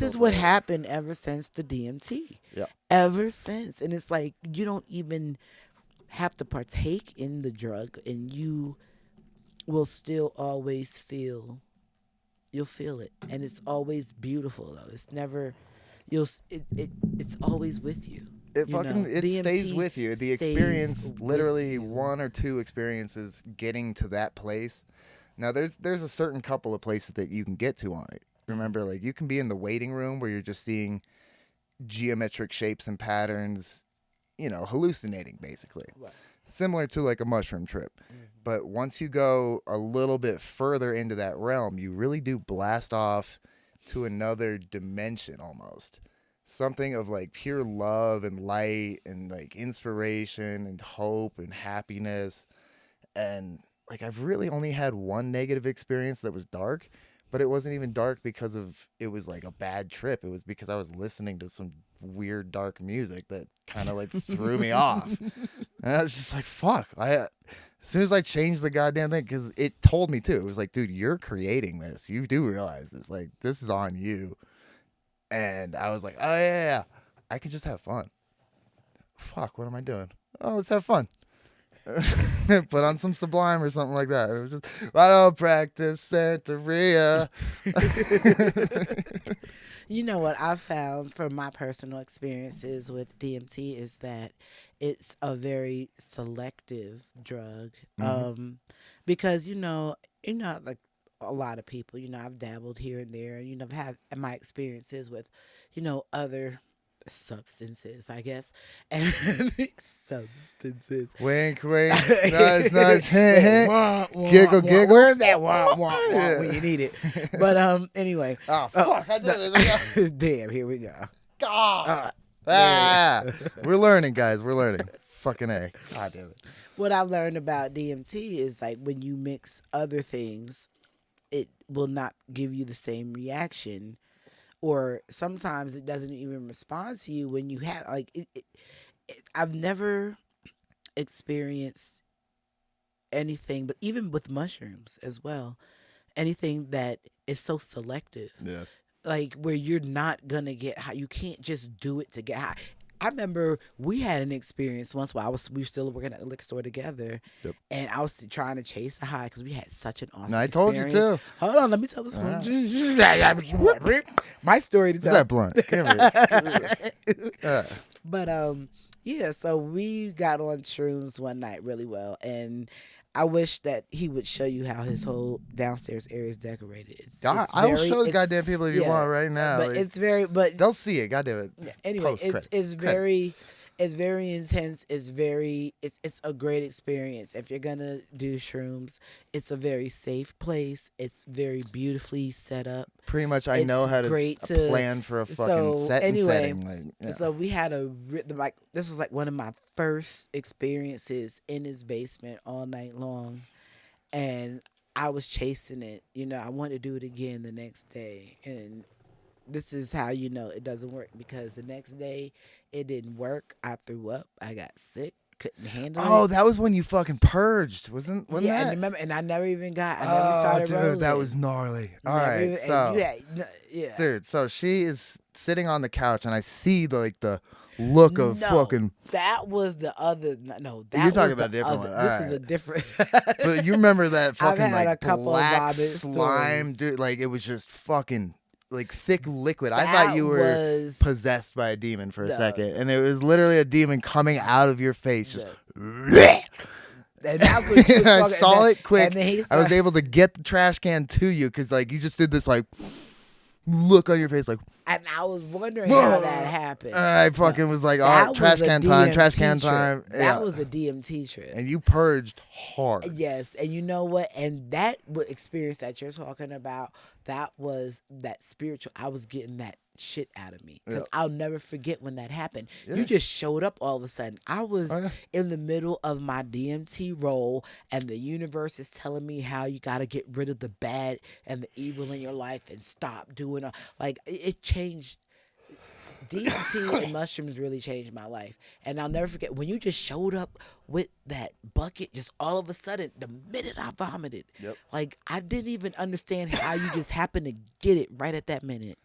is what happened ever since the DMT.
Yeah.
Ever since, and it's like you don't even have to partake in the drug, and you will still always feel. You'll feel it, and it's always beautiful though. It's never, it's always with you.
It
you know?
fucking it
DMT
stays with you. The
stays
experience,
with
literally
you.
one or two experiences getting to that place. Now there's a certain couple of places that you can get to on it. Remember, like you can be in the waiting room where you're just seeing geometric shapes and patterns, hallucinating basically.
Right.
Similar to like a mushroom trip. But once you go a little bit further into that realm, you really do blast off to another dimension almost. Something of like pure love and light and like inspiration and hope and happiness. And like I've really only had one negative experience that was dark, but it wasn't even dark because it was like a bad trip. It was because I was listening to some weird dark music that kind of like threw me off. And I was just like, fuck. As soon as I changed the goddamn thing, because it told me too. It was like, dude, you're creating this. You do realize this. Like, this is on you. And I was like, oh, yeah. I can just have fun. Fuck, what am I doing? Oh, let's have fun. Put on some Sublime or something like that. It was just, I don't practice Santeria.
You know what I found from my personal experiences with DMT is that it's a very selective drug. Because like a lot of people, I've dabbled here and there, and I've had my experiences with, other substances, I guess, and substances.
Wink, wink. Nudge, nudge. Hint, hint. Giggle, giggle.
Where's that wah wah wah when you need it? But anyway.
Oh, fuck. I did it.
Damn, here we go.
We're learning, guys. We're learning. Fucking A. God damn it.
What I've learned about DMT is like when you mix other things, it will not give you the same reaction. Or sometimes it doesn't even respond to you when you have I've never experienced anything, but even with mushrooms as well, anything that is so selective.
Yeah.
Like where you're not gonna get high. You can't just do it to get high. I remember we had an experience once while we were still working at the liquor store together, and I was trying to chase a high because we had such an awesome
I told you
experience.
too.
Hold on, let me tell this one. My story to tell.
That blunt. Give me.
But yeah, so we got on shrooms one night really well, and I wish that he would show you how his whole downstairs area is decorated.
I'll show the goddamn people if you want right now.
But
like,
it's very, but
they'll see it. Goddamn it.
anyway, it's very, It's very intense. It's a great experience. If you're gonna do shrooms, it's a very safe place. It's very beautifully set up.
Pretty much, I
It's
know how to
great
plan for a fucking set and setting. Like, yeah.
So we had this was like one of my first experiences in his basement all night long, and I was chasing it. I wanted to do it again the next day, and this is how you know it doesn't work, because the next day it didn't work. I threw up. I got sick. Couldn't handle it.
Oh, that was when you fucking purged, wasn't
yeah,
that?
and remember, and I never even started
dude,
rolling.
that was gnarly. All
Never
right,
even- and
so
yeah.
dude, so she is sitting on the couch, and I see the look of
No,
fucking.
that was the other. No, that
You're talking
was
about
the
a different
other.
one.
This
All
is a
right.
different.
But you remember that fucking
had a
like
couple of
black
vomit
slime,
stories.
dude? Like it was just fucking like thick liquid. I
That
thought you were
was
possessed by a demon for a
the-
second, and it was literally a demon coming out of your face. Just
And that's what he was
I
talking-
saw
and then-
it quick.
and then he
I was
started-
able to get the trash can to you because like you just did this like look on your face like.
And I was wondering how that happened.
I fucking was like, all
That
right, trash
was a
can time, trash
DMT
can
trip.
time.
That
Yeah.
was a DMT trip.
And you purged hard.
Yes, and you know what? And that experience that you're talking about, that was that spiritual. I was getting that shit out of me because I'll never forget when that happened.
Yeah.
You just showed up all of a sudden. I was
Oh, yeah.
in the middle of my DMT roll, and the universe is telling me how you got to get rid of the bad and the evil in your life and stop doing like it changed. DMT and mushrooms really changed my life. And I'll never forget when you just showed up with that bucket, just all of a sudden, the minute I vomited, like I didn't even understand how you just happened to get it right at that minute.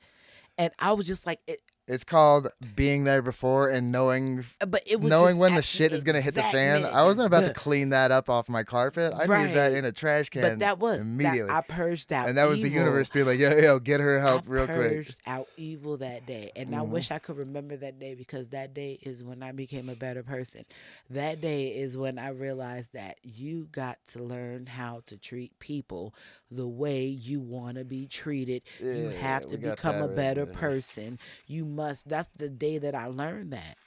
And I was just like,
It's called being there before and knowing
but it was
knowing
just
when the
at
shit is gonna hit the
exact
fan.
minute.
I wasn't about to
But-
clean that up off my carpet. I needed that
Right.
in a trash can.
But that was
immediately.
I purged out,
and that was the
evil.
universe being like, yo, get her help
I
real quick.
purged out evil that day, and I wish I could remember that day because that day is when I became a better person. That day is when I realized that you got to learn how to treat people the way you want to be treated. You
Yeah,
have
we
to
got
become
that
a
right
better
there.
person. You must. That's the day that I learned that.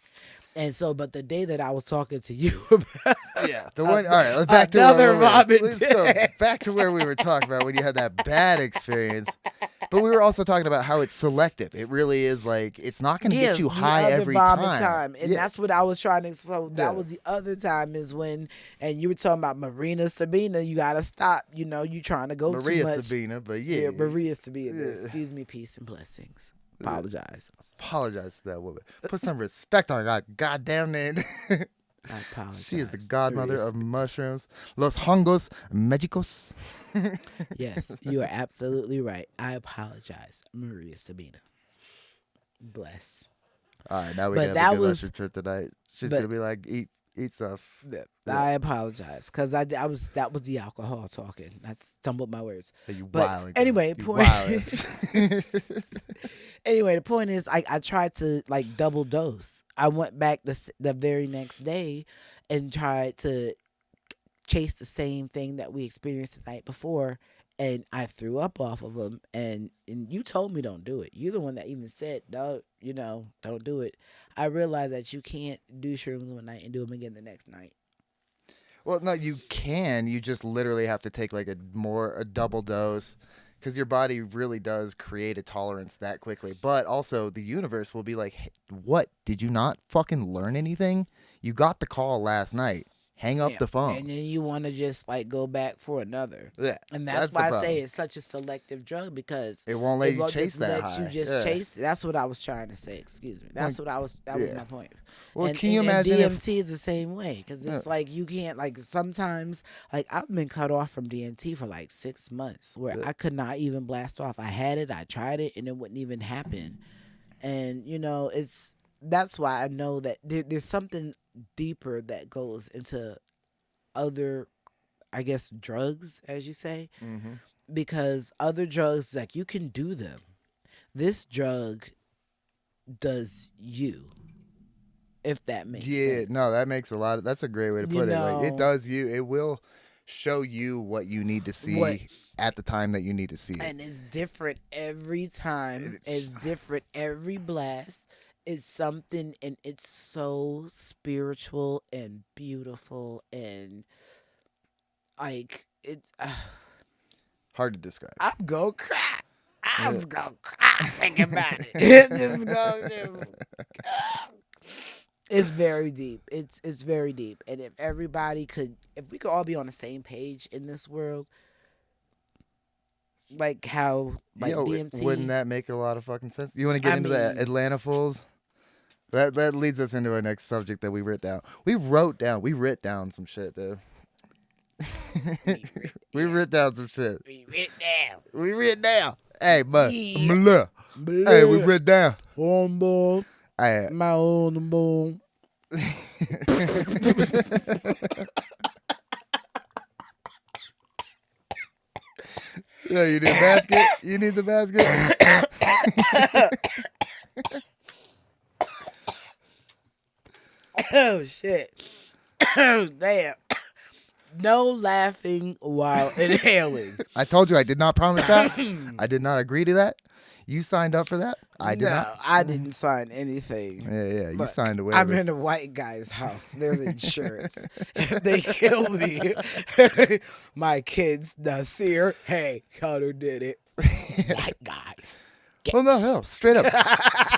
And so, but the day that I was talking to you about,
Yeah, the one. All right, let's back to
another
where
vomit
let's go
day.
back to where we were talking about when you had that bad experience. But we were also talking about how it's selective. It really is like it's not going to get you
the
high
other
every
vomit
time.
And
Yeah.
that's what I was trying to explain. That
Yeah.
was the other time is when, and you were talking about Marina Sabina. You got to stop. You trying to go
Maria
too much.
Sabina, but yeah,
Maria Sabina.
Yeah.
Excuse me, peace and blessings. Apologize.
apologize to that woman. Put some respect on her goddamn name.
I apologize.
She is the godmother
Maria
of mushrooms. Los hongos magicos.
Yes, you are absolutely right. I apologize, Maria Sabina. Bless.
All right, now we
But
can
that
have a good
was-
mushroom trip tonight. She's
but-
gonna be like, eat stuff.
I apologize because that was the alcohol talking. I stumbled my words.
Hey, you
But
wildin',
anyway,
you
point.
wildin'.
Anyway, the point is, I tried to like double dose. I went back the very next day and tried to chase the same thing that we experienced the night before, and I threw up off of them. And you told me don't do it. You're the one that even said, no, don't do it. I realized that you can't do shrooms one night and do them again the next night.
Well, no, you can. You just literally have to take like a double dose because your body really does create a tolerance that quickly. But also the universe will be like, hey, what? Did you not fucking learn anything? You got the call last night. Hang up
Yeah.
the phone.
And then you want to just like go back for another.
Yeah,
And that's
the
why I
problem.
say it's such a selective drug because
It won't let
it
you
won't
chase
just
that
let
high.
you just
Yeah.
chase. That's what I was trying to say. Excuse me. That was
yeah.
my point.
Well,
and,
can you
and
imagine if
DMT is the same way because it's like you can't like sometimes like I've been cut off from DMT for like 6 months where I could not even blast off. I had it, I tried it, and it wouldn't even happen. And that's why I know that there's something deeper that goes into other, I guess, drugs, as you say, because other drugs, like you can do them. This drug does you, if that makes sense.
Yeah, no, that makes that's a great way to put it. Like it
know-
does it will show you what you need to see
What-
at the time that you need to see it.
And it's different every time. It's different every blast. is something, and it's so spiritual and beautiful, and like it's.
Hard to describe.
I'm gonna cry. I was gonna cry thinking about it. It's just it's very deep. It's very deep. And if we could all be on the same page in this world, like how like
Yo,
DMT.
wouldn't that make a lot of fucking sense? You want to get into the
mean-
Atlanta Fools? That leads us into our next subject that we writ down. We writ down some shit, dude. We writ down some shit. We writ down. Hey, but
Yeah.
hey, we writ down.
Boom,
Hey,
my own boom.
yo, you need a basket? You need the basket?
Oh shit. Oh damn. No laughing while inhaling.
I told you I did not promise that. I did not agree to that. You signed up for that. I did not.
I didn't sign anything.
Yeah. You
Look,
signed away.
I'm in a white guy's house. There's insurance. If they kill me, my kids, Nasir, hey, Connor did it. White guys.
Well, no, hell, straight up.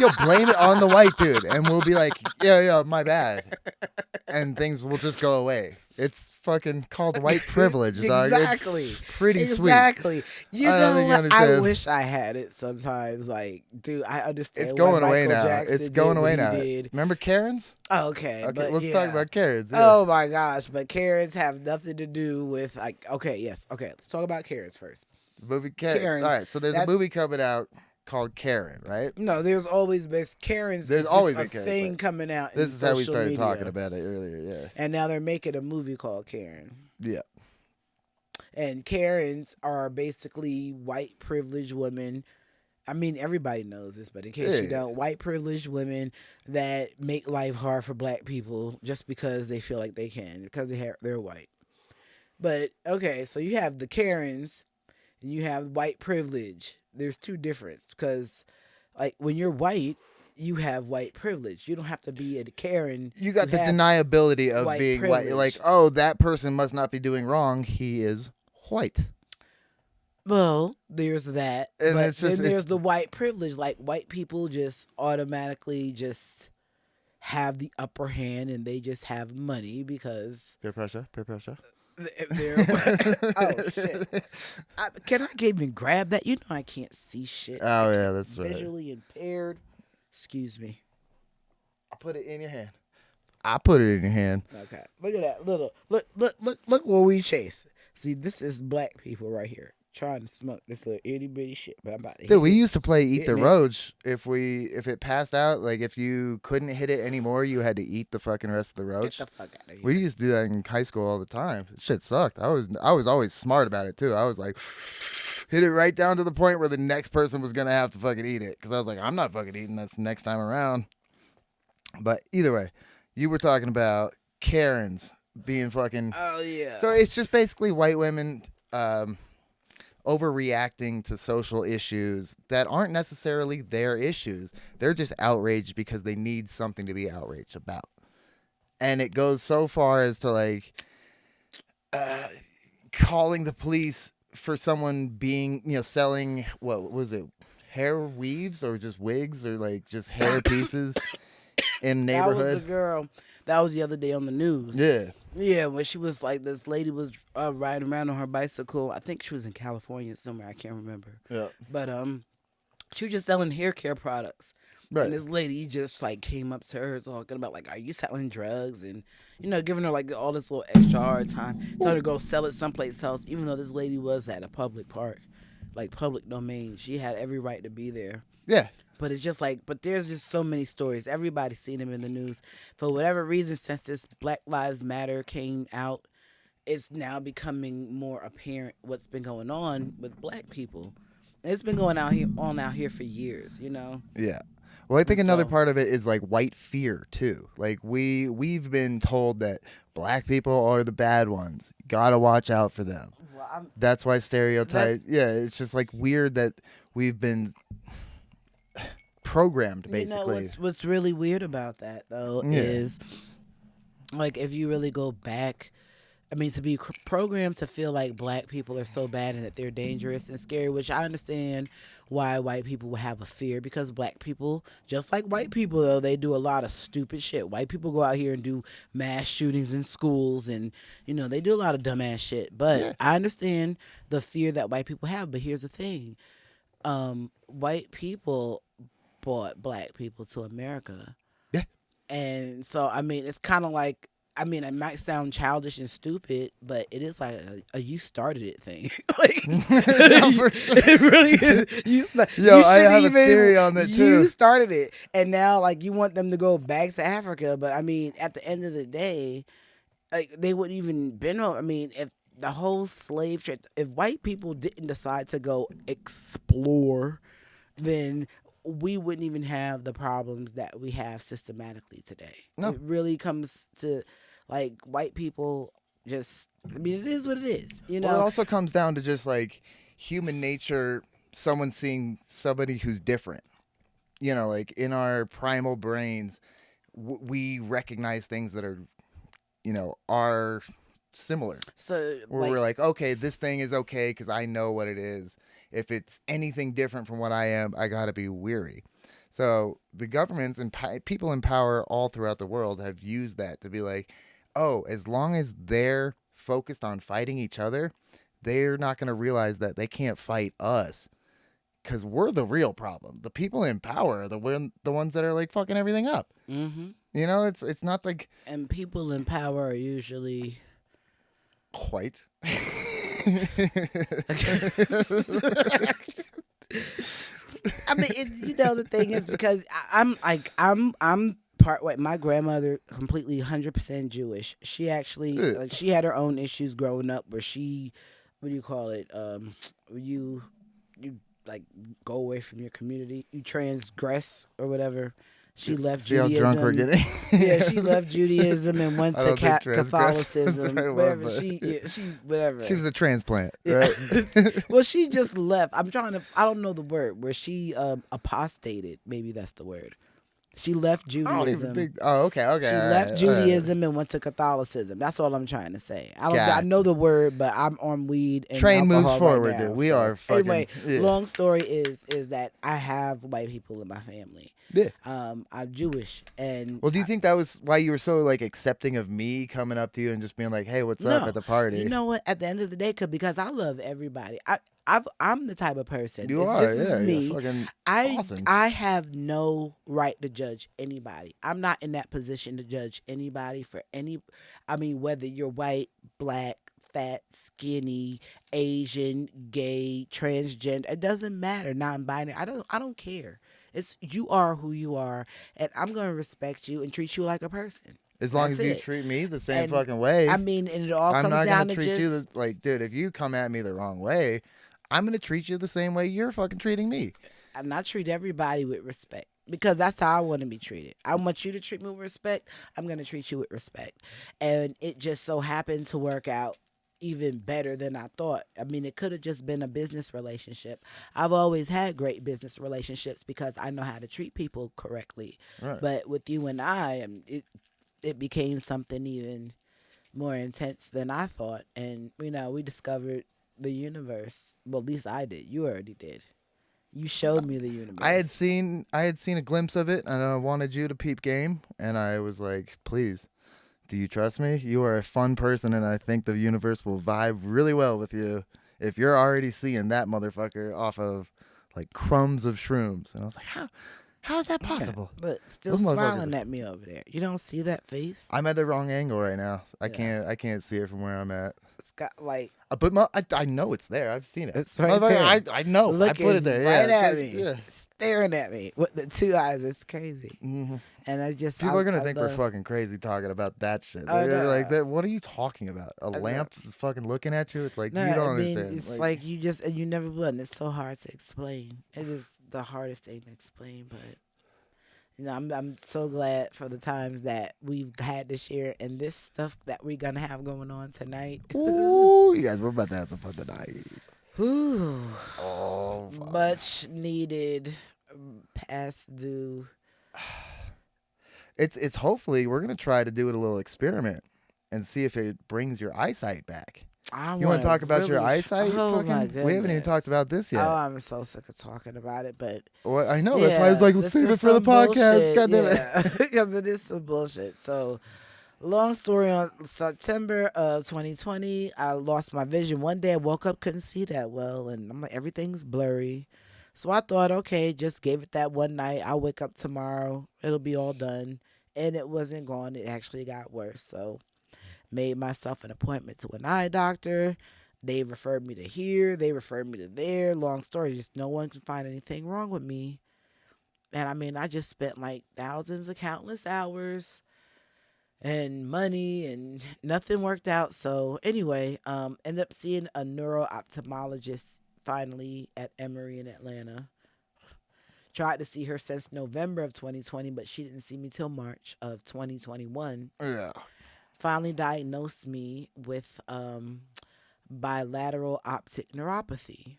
Yo, blame it on the white dude, and we'll be like, yeah, my bad. And things will just go away. It's fucking called white privilege, dog.
Exactly.
It's pretty sweet.
Exactly. You
I don't
know
think you
what? I
understand.
wish I had it sometimes. Like, dude, I understand.
It's
why
going away
Michael
now.
Jackson
It's
did
going
what
away
he
now.
did.
Remember Karens?
Oh, okay.
Okay,
but
let's
yeah.
talk about Karens. Yeah.
Oh my gosh, but Karens have nothing to do with like. Okay, yes. Okay, let's talk about Karens first.
The movie Karens.
Karens,
All right, so there's a
that's-
movie coming out called Karen, right?
No, there's always been Karens.
There's
is
always
just
been
a
Karens,
thing
but
coming out.
This
in
is how we
social
started
media.
talking about it earlier. Yeah.
And now they're making a movie called Karen.
Yeah.
And Karens are basically white privileged women. I mean, everybody knows this, but in case you
Yeah.
don't, white privileged women that make life hard for black people just because they feel like they can, because they're white. But, okay, so you have the Karens and you have white privilege. There's two differences because, like, when you're white, you have white privilege. You don't have to be a Karen.
You got
to
the
have
deniability of
white
being white.
privilege.
Like, oh, that person must not be doing wrong. He is white.
Well, there's that.
And
But
it's just-
then there's
it's-
the white privilege. Like, white people just automatically just have the upper hand and they just have money because
Peer pressure.
they're. Oh, shit. Can I even grab that? You know I can't see shit.
Oh, yeah, that's right.
Visually impaired. Excuse me.
I'll put it in your hand. I put it in your hand.
Okay. Look at that. Look what we chase. See, this is black people right here trying to smoke this little itty bitty shit. But I'm about to hit
Dude, we
it.
used to play Eat the
Hitting it.
Roach. If it passed out, like if you couldn't hit it anymore, you had to eat the fucking rest of the
Get
roach.
the fuck out of here.
We used to do that in high school all the time. Shit sucked. I was always smart about it too. I was like, hit it right down to the point where the next person was gonna have to fucking eat it, because I was like, I'm not fucking eating this next time around. But either way, you were talking about Karens being fucking.
Oh yeah.
So it's just basically white women overreacting to social issues that aren't necessarily their issues. They're just outraged because they need something to be outraged about. And it goes so far as to like calling the police for someone being, selling, what was it, hair weaves or just wigs or like just hair pieces in the
That was
neighborhood.
the girl. That was the other day on the news.
Yeah.
Yeah, when she was like, this lady was riding around on her bicycle. I think she was in California somewhere. I can't remember.
Yeah.
But she was just selling hair care products.
Right.
And this lady just like came up to her talking about like, are you selling drugs? And, giving her like all this little extra hard time. Telling her to go sell it someplace else, even though this lady was at a public park, like public domain. She had every right to be there.
Yeah.
But it's just like, but there's just so many stories. Everybody's seen them in the news. For whatever reason, since this Black Lives Matter came out, it's now becoming more apparent what's been going on with black people. And it's been going on out here for years,
Yeah. Well, I think another
So-
part of it is like white fear too. Like we've been told that black people are the bad ones. Gotta watch out for them.
Well,
That's why stereotypes. Yeah, it's just like weird that we've been programmed, basically.
You know what's really weird about that though is, like, if you really go back, I mean, to be programmed to feel like black people are so bad and that they're dangerous and scary, which I understand why white people would have a fear, because black people, just like white people, though, they do a lot of stupid shit. White people go out here and do mass shootings in schools and, you know, they do a lot of dumbass shit. But I understand the fear that white people have. But here's the thing. White people brought black people to America. Yeah. And so, I mean, it's kind of like, I mean, it might sound childish and stupid, but it is like a you started it thing. Like,
No, for sure.
It really is.
I have a theory on that too.
You started it, and now like you want them to go back to Africa, but I mean, at the end of the day, like they wouldn't even been. I mean, if the whole slave trade, if white people didn't decide to go explore, then we wouldn't even have the problems that we have systematically today. No. It really comes to, like, white people just, I mean, it is what it is, you know?
Well, it also comes down to just, like, human nature, someone seeing somebody who's different. You know, like, in our primal brains, we recognize things that are, you know, are similar. So, we're like, okay, this thing is okay because I know what it is. If it's anything different from what I am, I gotta be weary. So the governments and people in power all throughout the world have used that to be like, oh, as long as they're focused on fighting each other, they're not going to realize that they can't fight us because we're the real problem. The people in power are the ones that are like fucking everything up. Mm-hmm. You know, it's not like...
And people in power are usually...
White.
I mean, you know, the thing is, because I'm part white. My grandmother, completely 100% Jewish. She actually, like, she had her own issues growing up where she, what do you call it? You like go away from your community. You transgress or whatever. She left Judaism.
How drunk we're getting.
Yeah, she left Judaism and went to Catholicism. Whatever. Whatever.
She was a transplant, right?
Well, she just left. I don't know the word, where she apostated. Maybe that's the word. She left Judaism.
Okay.
She left Judaism and went to Catholicism. That's all I'm trying to say. I know the word, but I'm on weed and
train moves forward,
right now,
dude. We are fucking...
Anyway, long story is that I have white people in my family. Yeah. I'm Jewish, and
well, do you think that was why you were so like accepting of me coming up to you and just being like, "Hey, what's up?" at the party?
You know what? At the end of the day, because I love everybody. I'm the type of person.
You are,
this is me.
Fucking awesome.
I have no right to judge anybody. I'm not in that position to judge anybody for any. I mean, whether you're white, black, fat, skinny, Asian, gay, transgender, it doesn't matter. Non-binary. I don't care. It's you are who you are, and I'm gonna respect you and treat you like a person.
As long as you treat me the same fucking way.
I mean, and it all comes down to
I'm not gonna treat you like, dude. If you come at me the wrong way, I'm gonna treat you the same way you're fucking treating me.
And I treat everybody with respect because that's how I want to be treated. I want you to treat me with respect. I'm gonna treat you with respect, and it just so happened to work out even better than I thought. I mean, it could have just been a business relationship. I've always had great business relationships because I know how to treat people correctly. Right. But with you and I, it became something even more intense than I thought. And, you know, we discovered the universe. Well, at least I did. You already did. You showed me the universe.
I had seen a glimpse of it, and I wanted you to peep game, and I was like, please. Do you trust me? You are a fun person, and I think the universe will vibe really well with you if you're already seeing that motherfucker off of like crumbs of shrooms. And I was like, how is that possible?
Yeah, but still smiling at me over there. You don't see that face?
I'm at the wrong angle right now. I can't see it from where I'm at.
It's got like,
but I know it's there. I've seen it.
It's right there.
I know.
Looking
I put it there.
Right at me, staring at me with the two eyes. It's crazy. Mm-hmm. And people
are gonna think we're fucking crazy talking about that shit. They're like, what are you talking about? A lamp is fucking looking at you. It's like you don't understand.
It's like you just and you never would. And it's so hard to explain. It is the hardest thing to explain, but. You know, I'm so glad for the times that we've had this year and this stuff that we're gonna have going on tonight.
Ooh, you guys, we're about to have some fun tonight.
Ooh, much needed past due?
It's hopefully we're gonna try to do it a little experiment and see if it brings your eyesight back. You want to talk about your eyesight?
Oh my
We haven't even talked about this yet.
Oh, I'm so sick of talking about it, but
Well, I know that's why I was like, let's save it for the podcast. God damn it.
Because it is some bullshit. So, long story, on September of 2020, I lost my vision. One day I woke up, couldn't see that well, and I'm like, everything's blurry. So I thought, okay, just gave it that one night. I'll wake up tomorrow. It'll be all done. And it wasn't gone. It actually got worse. So made myself an appointment to an eye doctor. They referred me to here. They referred me to there. Long story, just no one can find anything wrong with me. And I mean, I just spent like thousands of countless hours and money and nothing worked out. So anyway, ended up seeing a neuro-ophthalmologist finally at Emory in Atlanta. Tried to see her since November of 2020, but she didn't see me till March of 2021.
Yeah.
Finally diagnosed me with bilateral optic neuropathy,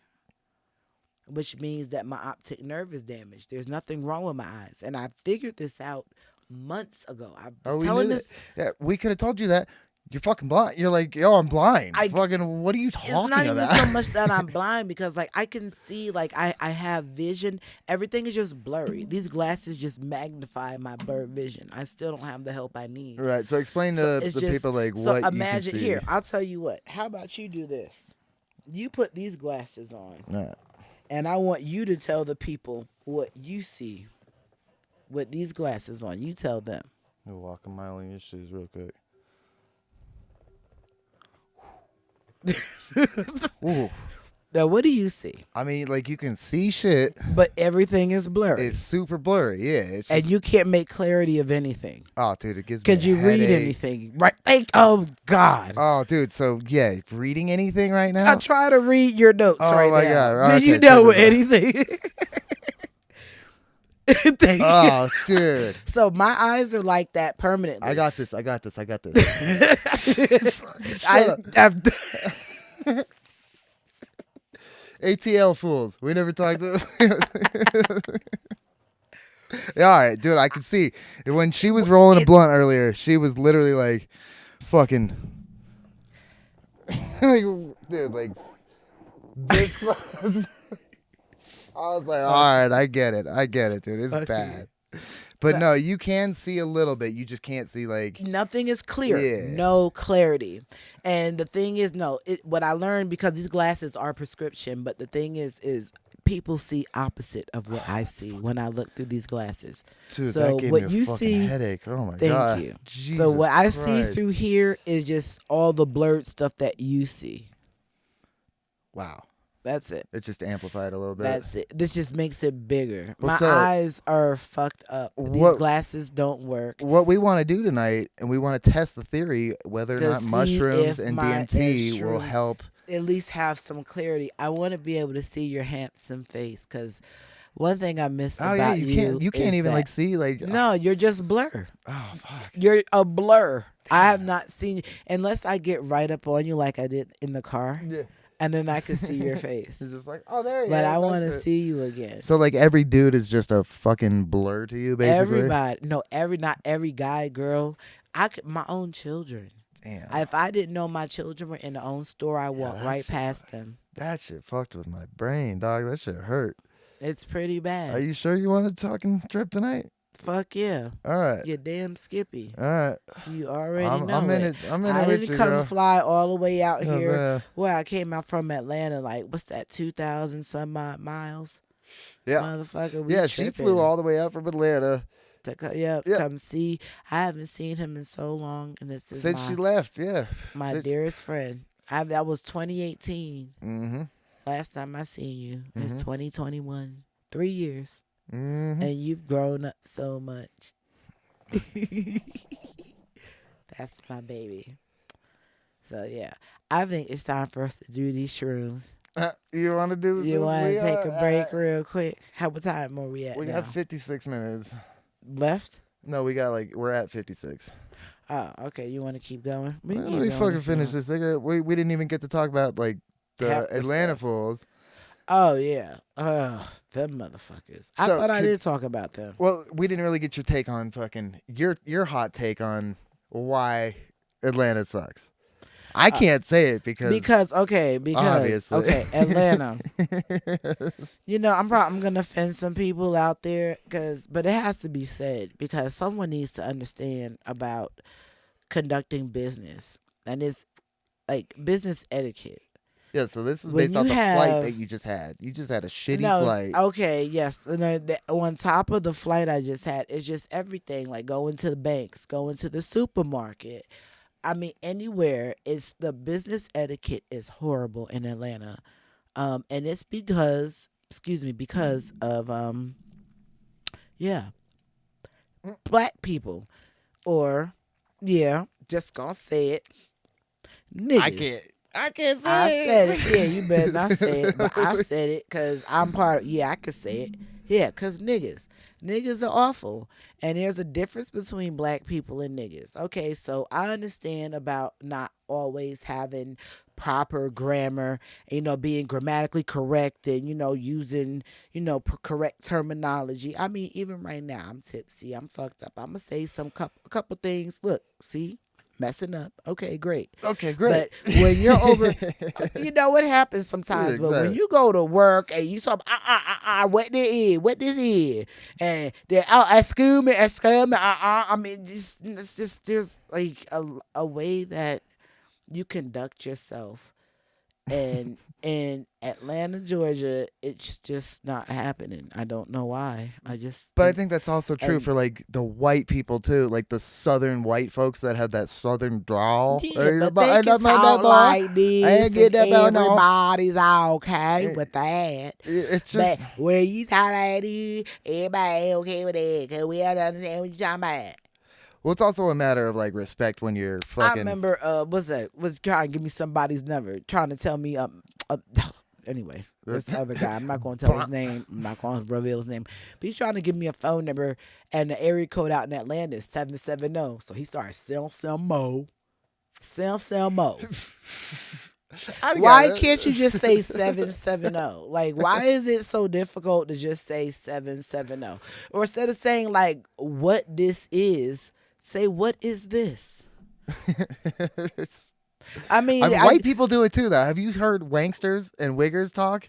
which means that my optic nerve is damaged. There's nothing wrong with my eyes. And I figured this out months ago. I was telling this.
Yeah, we could have told you that. You're fucking blind. You're like, yo, I'm blind. Fucking, what are you talking about?
It's not even so much that I'm blind, because like I can see, like I have vision. Everything is just blurry. These glasses just magnify my blurred vision. I still don't have the help I need.
Right. So explain to the people like
so
what
imagine,
you can see.
here, I'll tell you what. How about you do this? You put these glasses on,
Right.
and I want you to tell the people what you see with these glasses on. You tell them.
I'll walk a mile in your shoes real quick. Ooh.
Now, what do you see?
I mean, like, you can see shit.
But everything is blurry.
It's super blurry, yeah. It's
And
just,
you can't make clarity of anything.
oh, dude, it gives me
Could
a
you read
headache.
anything? Right? Like, oh, God.
Oh, dude, so, yeah, reading anything right now?
I try to read your notes
Oh,
right
my
now.
God.
Did
Okay,
you know
check this
anything? Thank you.
Oh, dude.
So my eyes are like that permanently.
I got this. ATL fools. We never talked to Yeah, all right, dude, I can see. When she was rolling a blunt earlier, she was literally like, fucking... like, dude, like... This I was like, all right, I get it, dude. It's bad. But no, you can see a little bit. You just can't see, like...
Nothing is clear.
Yeah.
No clarity. And the thing is, what I learned, because these glasses are prescription, but the thing is people see opposite of what I see when I look through these glasses.
Dude,
so
that gave
what
me a
you
fucking
see,
headache. Oh, my
thank
God.
you.
Jesus
so what I see
Christ.
through here is just all the blurred stuff that you see.
Wow.
That's it.
It just amplified a little bit.
That's it. This just makes it bigger.
Well,
My
so,
eyes are fucked up. These glasses don't work.
What we want to do tonight, and we want to test the theory whether or
To
not
see
mushrooms
if
and
my
DMT will
shrooms
help.
At least have some clarity. I want to be able to see your handsome face, because one thing I miss
Oh
about
yeah,
you
you can't even
that,
like see like.
No, you're just blur.
Oh fuck.
You're a blur. I have not seen you unless I get right up on you like I did in the car.
Yeah.
And then I can see your face.
It's just like, oh, there you go.
But I want to see you again.
So like every dude is just a fucking blur to you, basically.
Everybody, no, not every guy, girl. My own children.
Damn.
If I didn't know my children were in their own store, I walk right past them.
That shit fucked with my brain, dog. That shit hurt.
It's pretty bad.
Are you sure you want to talking trip tonight?
Fuck yeah.
All right.
You damn Skippy.
All right.
You already know
I'm in it. I'm in it
I
with
didn't
you,
come
girl.
fly all the way out
Yeah,
here
man.
where I came out from Atlanta, like, what's that, 2,000 some odd miles?
Yeah.
Motherfucker, we
Yeah, she
tripping.
flew all the way out from Atlanta.
To come see. I haven't seen him in so long, and this is
Since she left, yeah.
my dearest friend. That was 2018.
Mm-hmm.
Last time I seen you. It's 2021. 3 years.
Mm-hmm.
And you've grown up so much. That's my baby. So yeah, I think it's time for us to do these shrooms.
You want to do this?
You want to take a break real quick? What time are we at
We
now?
got 56 minutes.
Left?
No, we got we're at 56.
Oh, okay. You want to keep going? We can
Let
keep
me
going
fucking
if you
finish
want.
this. We didn't even get to talk about like the
Half the
Atlanta
stuff.
Fools.
Oh yeah. Them motherfuckers. I
So,
thought I
could-
did talk about them.
Well, we didn't really get your take on fucking your hot take on why Atlanta sucks. I can't say it because obviously.
okay, Atlanta. You know, I'm gonna offend some people out there, but it has to be said because someone needs to understand about conducting business, and it's like business etiquette.
Yeah, so this is
When
based off
you
the flight
have-
that you just had. You just had a shitty
No,
flight.
okay, yes. No, on top of the flight I just had, it's just everything like going to the banks, going to the supermarket. I mean, anywhere. It's the business etiquette is horrible in Atlanta, and it's because of yeah, black people, or yeah, just gonna say it, niggas.
I can't say
I
it.
said it. Yeah, you better not say it, but I said it because I'm part of. Yeah, I could say it. Yeah, because niggas are awful, and there's a difference between black people and niggas. Okay, so I understand about not always having proper grammar, being grammatically correct, and using correct terminology. I mean, even right now, I'm tipsy, I'm fucked up. I'm gonna say a couple things. Look, see. Messing up. Okay, great.
Okay, great.
But when you're over, you know what happens sometimes.
Yeah,
But when
exactly.
you go to work and you talk, what this is, and they're excuse me, I mean, it's just there's like a way that you conduct yourself, and in Atlanta, Georgia, it's just not happening. I don't know why.
But I think that's also true
and-
for like the white people too, like the southern white folks that have that southern drawl.
Yeah, but they can talk like this,
ain't get
and
that about no.
everybody's okay with that.
It's just
But when you talk like this, everybody okay with that, because we don't understand what you're talking about.
well, it's also a matter of like respect when you're fucking.
I remember, was trying to give me somebody's number, trying to tell me, anyway, this other guy, I'm not going to tell his name, I'm not going to reveal his name, but he's trying to give me a phone number, and the area code out in Atlanta is 770. So he started sell mo. Why can't you just say 770? Like, why is it so difficult to just say 770? Or instead of saying like what this is, say what is this? I mean,
white people do it too, though. Have you heard wanksters and wiggers talk?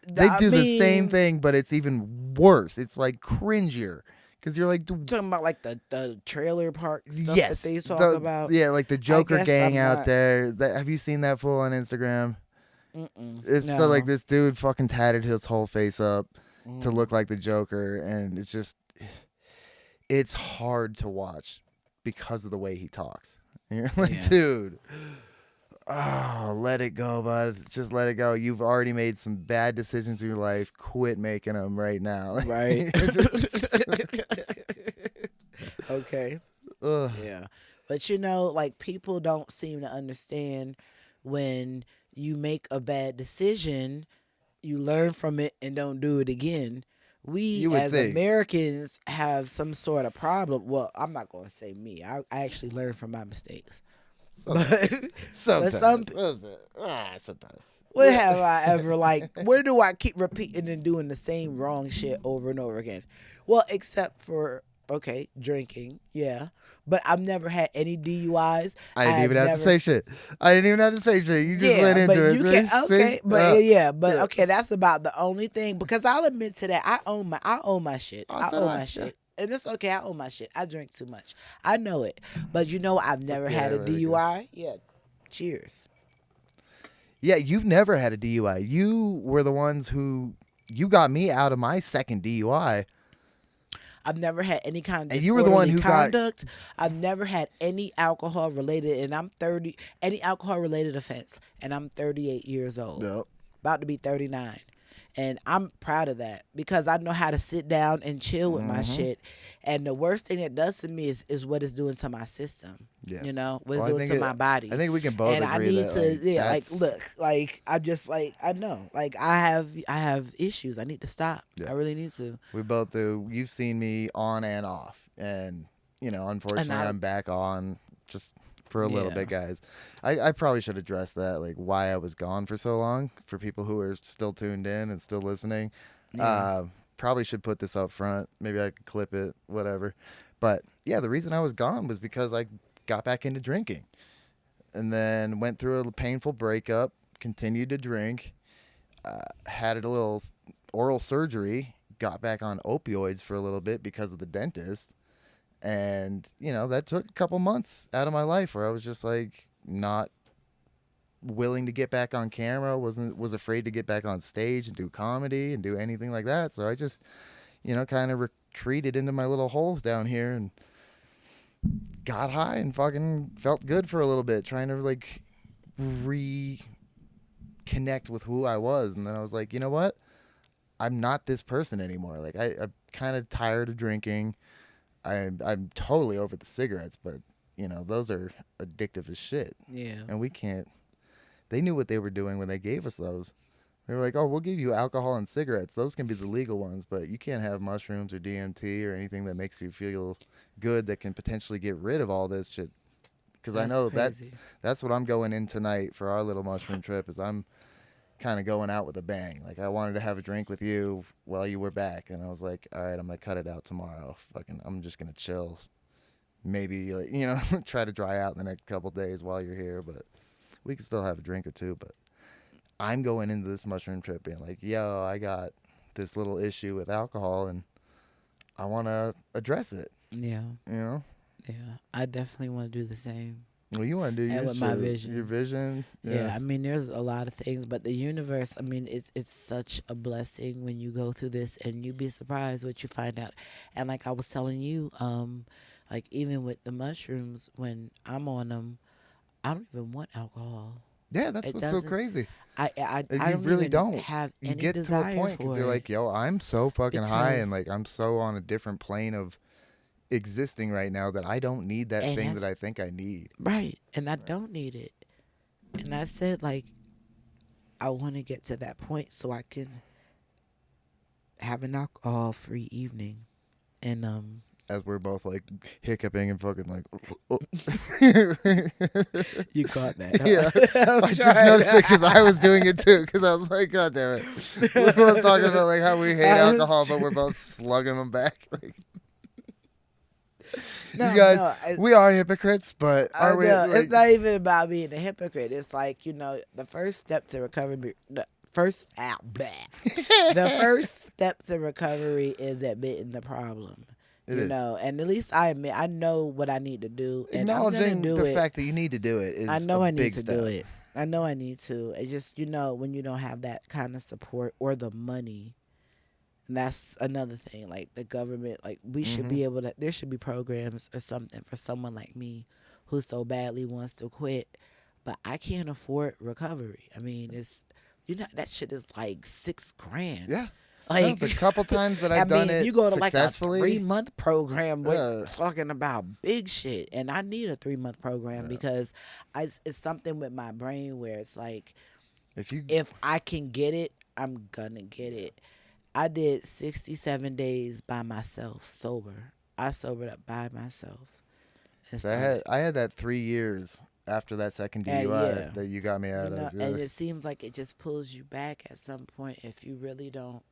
They do the same thing, but it's even worse. It's like cringier because you're like
talking about like the trailer park stuff
yes,
that they talk about.
Yeah, like the Joker
guess
gang
I'm
out
not-
there. Have you seen that fool on Instagram? It's
No.
so like this dude fucking tatted his whole face up to
Mm.
look like the Joker, and it's hard to watch because of the way he talks. And you're like,
Yeah.
dude, oh, let it go, bud. Just let it go. You've already made some bad decisions in your life. Quit making them right now.
Right. Okay.
Ugh.
Yeah. But like people don't seem to understand when you make a bad decision, you learn from it and don't do it again. We
You would
as
think.
Americans have some sort of problem. Well, I'm not going to say me. I actually learn from my mistakes.
Sometimes.
some-
Sometimes.
What have I ever where do I keep repeating and doing the same wrong shit over and over again? Well, except for drinking, yeah. But I've never had any DUIs.
I didn't even have to say shit. You just
Yeah,
went into
but
it.
you
see?
can
See?
but
yeah.
okay, that's about the only thing because I'll admit to that I own my shit.
Oh,
I
so
own
do
my
I.
shit. And it's okay, I own my shit. I drink too much. I know it. But I've never
Yeah,
had a
really good.
DUI. Yeah. Cheers.
Yeah, you've never had a DUI. You were the ones who you got me out of my second DUI.
I've never had any kind of
And you were the one who
conduct. I've never had any alcohol related, and I'm 30. Any alcohol related offense, and I'm 38 years old,
Yep.
about to be 39, and I'm proud of that because I know how to sit down and chill with my shit. And the worst thing it does to me is what it's doing to my system.
Yeah.
What it's
Well, I
doing
think
to my body.
I think we can both
and I
agree
need
that,
to
that's-
look, I'm just I know, I have issues. I need to stop.
Yeah.
I really need to.
We both do. You've seen me on and off, and unfortunately, I'm back on just for a little bit, guys. I probably should address that, like why I was gone for so long, for people who are still tuned in and still listening. Probably should put this up front. Maybe I could clip it, whatever. But yeah, the reason I was gone was because I got back into drinking and then went through a painful breakup, continued to drink, had a little oral surgery, got back on opioids for a little bit because of the dentist. And, you know, that took a couple months out of my life where I was just like not willing to get back on camera, was afraid to get back on stage and do comedy and do anything like that. So I just, you know, kind of retreated into my little hole down here and got high and fucking felt good for a little bit, trying to like reconnect with who I was. And then I was like, you know what? I'm not this person anymore. Like I'm kind of tired of drinking. I'm totally over the cigarettes, but you know, those are addictive as shit.
Yeah.
And we can't. They knew what they were doing when they gave us those. They were like, "Oh, we'll give you alcohol and cigarettes. Those can be the legal ones, but you can't have mushrooms or DMT or anything that makes you feel good that can potentially get rid of all this shit." Because I know
crazy.
that's what I'm going in tonight for our little mushroom trip. Is I'm kind of going out with a bang. Like I wanted to have a drink with you while you were back, and I was like, all right, I'm gonna cut it out tomorrow. Fucking, I'm just gonna chill. Maybe like, you know, try to dry out in the next couple days while you're here, but we can still have a drink or two. But I'm going into this mushroom trip being like, yo, I got this little issue with alcohol, and I want to address it.
Yeah.
You know.
Yeah. I definitely want to do the same.
Well, you want to do
And
your
with my
shit,
vision.
Your vision.
Yeah, I mean, there's a lot of things, but the universe, I mean, it's such a blessing when you go through this, and you'd be surprised what you find out. And like I was telling you, like even with the mushrooms, when I'm on them, I don't even want alcohol.
Yeah, that's
It
what's so
doesn't-
crazy.
I
You
don't
really
even
don't
have
you
any
get to a
desire
point
for
you're
it.
like, yo, I'm so fucking high, and
Because-
like I'm so on a different plane of existing right now that I don't need that
And
thing that
that's-
I think I need.
Right, and I don't need it. And I said, like, I want to get to that point so I can have an alcohol-free evening. And
As we're both like hiccuping and fucking like,
you caught that. Huh?
yeah. I just noticed it because I was doing it too. Because I was like, God damn it, we're both talking about like how we hate
I was
alcohol, but we're both slugging them back. Like,
No,
you guys,
no,
we are hypocrites, but are we?
know,
Like,
it's not even about being a hypocrite. It's like, you know, the first step to recovery. The first step to recovery is admitting the problem.
It
you
is.
know, and at least I admit I know what I need to do, and I'm gonna
acknowledging
do
the
it.
fact that you need to do it is
I know
a
I need
big
to
step.
do it. I know I need to. It's just, you know, when you don't have that kind of support or the money, and that's another thing. Like the government, like we should be able to. There should be programs or something for someone like me, who so badly wants to quit, but I can't afford recovery. I mean, it's, you know, that shit is like $6,000.
Yeah.
Like
the couple times that
I
I've
mean,
done it
you go to like a
successfully,
3-month program with
Yeah.
talking about big shit, and I need a 3-month program because it's something with my brain where it's like, if I can get it, I'm gonna get it. I did 67 days by myself, sober. I sobered up by myself.
So I had that 3 years after that second
And
DUI
yeah.
that you got me out
You know,
of. Yeah.
and it seems like it just pulls you back at some point if you really don't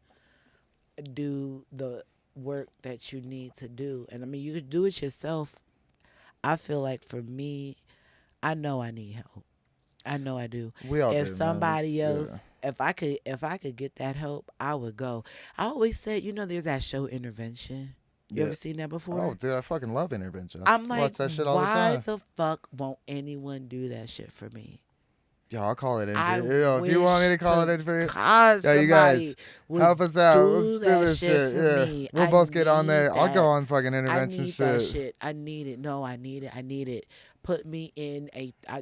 do the work that you need to do. And I mean, you could do it yourself. I feel like for me, I know I need help. I know I do.
We all
If
do, man.
somebody
It's-
else, if I could get that help, I would go. I always said, you know, there's that show Intervention. You
Yeah.
ever seen that before?
Oh, dude, I fucking love Intervention.
I'm
Watch
like,
that shit all
why
the time.
the fuck won't anyone do that shit for me?
Yo, I'll call it in.
I
Yo, if you want me to
wish
call
to
it in for you,
God,
yo, you guys,
somebody would
help us out.
do
Let's do
that
this shit.
for
Yeah,
me.
we'll
I
both get on there.
need
I'll
that.
go on fucking
I
Intervention
need that shit. I need it. No, I need it. I need it. Put me in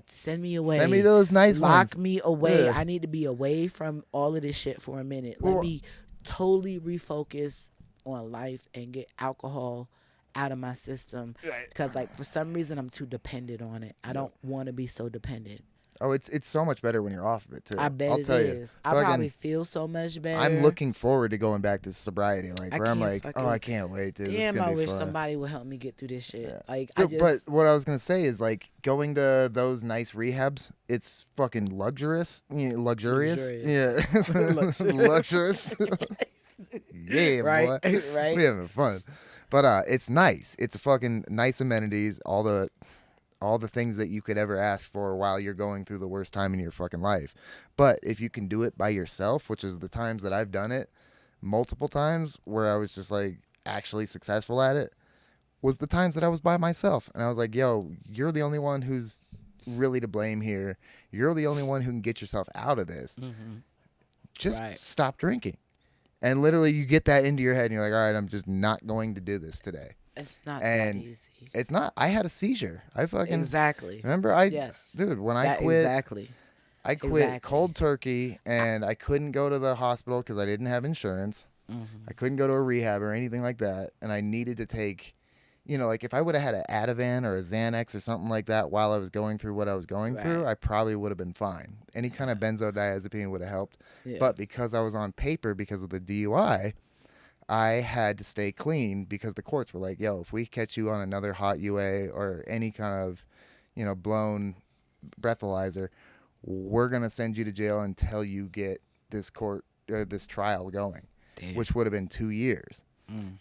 send me away.
Send me those nice
Lock
ones.
me away.
Yeah.
I need to be away from all of this shit for a minute.
Well-
Let me totally refocus on life and get alcohol out of my system. Because, like, for some reason, I'm too dependent on it. I don't want to be so dependent.
Oh, it's so much better when you're off of it too.
I bet
I'll
it
tell
is.
you.
I
Fucking-
probably feel so much better.
I'm looking forward to going back to sobriety, like
I
where I'm
can't
like,
fucking-
oh, I can't wait, dude. It's
Damn,
gonna
I
be
wish
fun.
somebody would help me get through this shit.
Yeah.
Like,
Dude,
I just.
but what I was gonna say is like going to those nice rehabs. It's fucking luxurious. Luxurious. Yeah, luxurious. Yeah,
right,
boy.
right.
We having fun, but it's nice. It's a fucking nice amenities. All the things that you could ever ask for while you're going through the worst time in your fucking life. But if you can do it by yourself, which is the times that I've done it, multiple times where I was just like actually successful at it, was the times that I was by myself. And I was like, yo, you're the only one who's really to blame here. You're the only one who can get yourself out of this.
Mm-hmm.
Just
Right.
stop drinking. And literally you get that into your head and you're like, all right, I'm just not going to do this today.
It's not
And
that easy.
it's not. I had a seizure. I fucking
Exactly.
remember.
Yes.
Dude, when I
That
quit,
exactly.
I quit
exactly.
cold turkey, and I couldn't go to the hospital because I didn't have insurance.
Mm-hmm.
I couldn't go to a rehab or anything like that, and I needed to take, like if I would have had an Ativan or a Xanax or something like that while I was going through what I was going through, I probably would have been fine. Any kind of benzodiazepine would have helped,
Yeah.
but because I was on paper because of the DUI. I had to stay clean because the courts were like, yo, if we catch you on another hot UA or any kind of, blown breathalyzer, we're going to send you to jail until you get this this trial going,
Damn.
which would have been 2 years.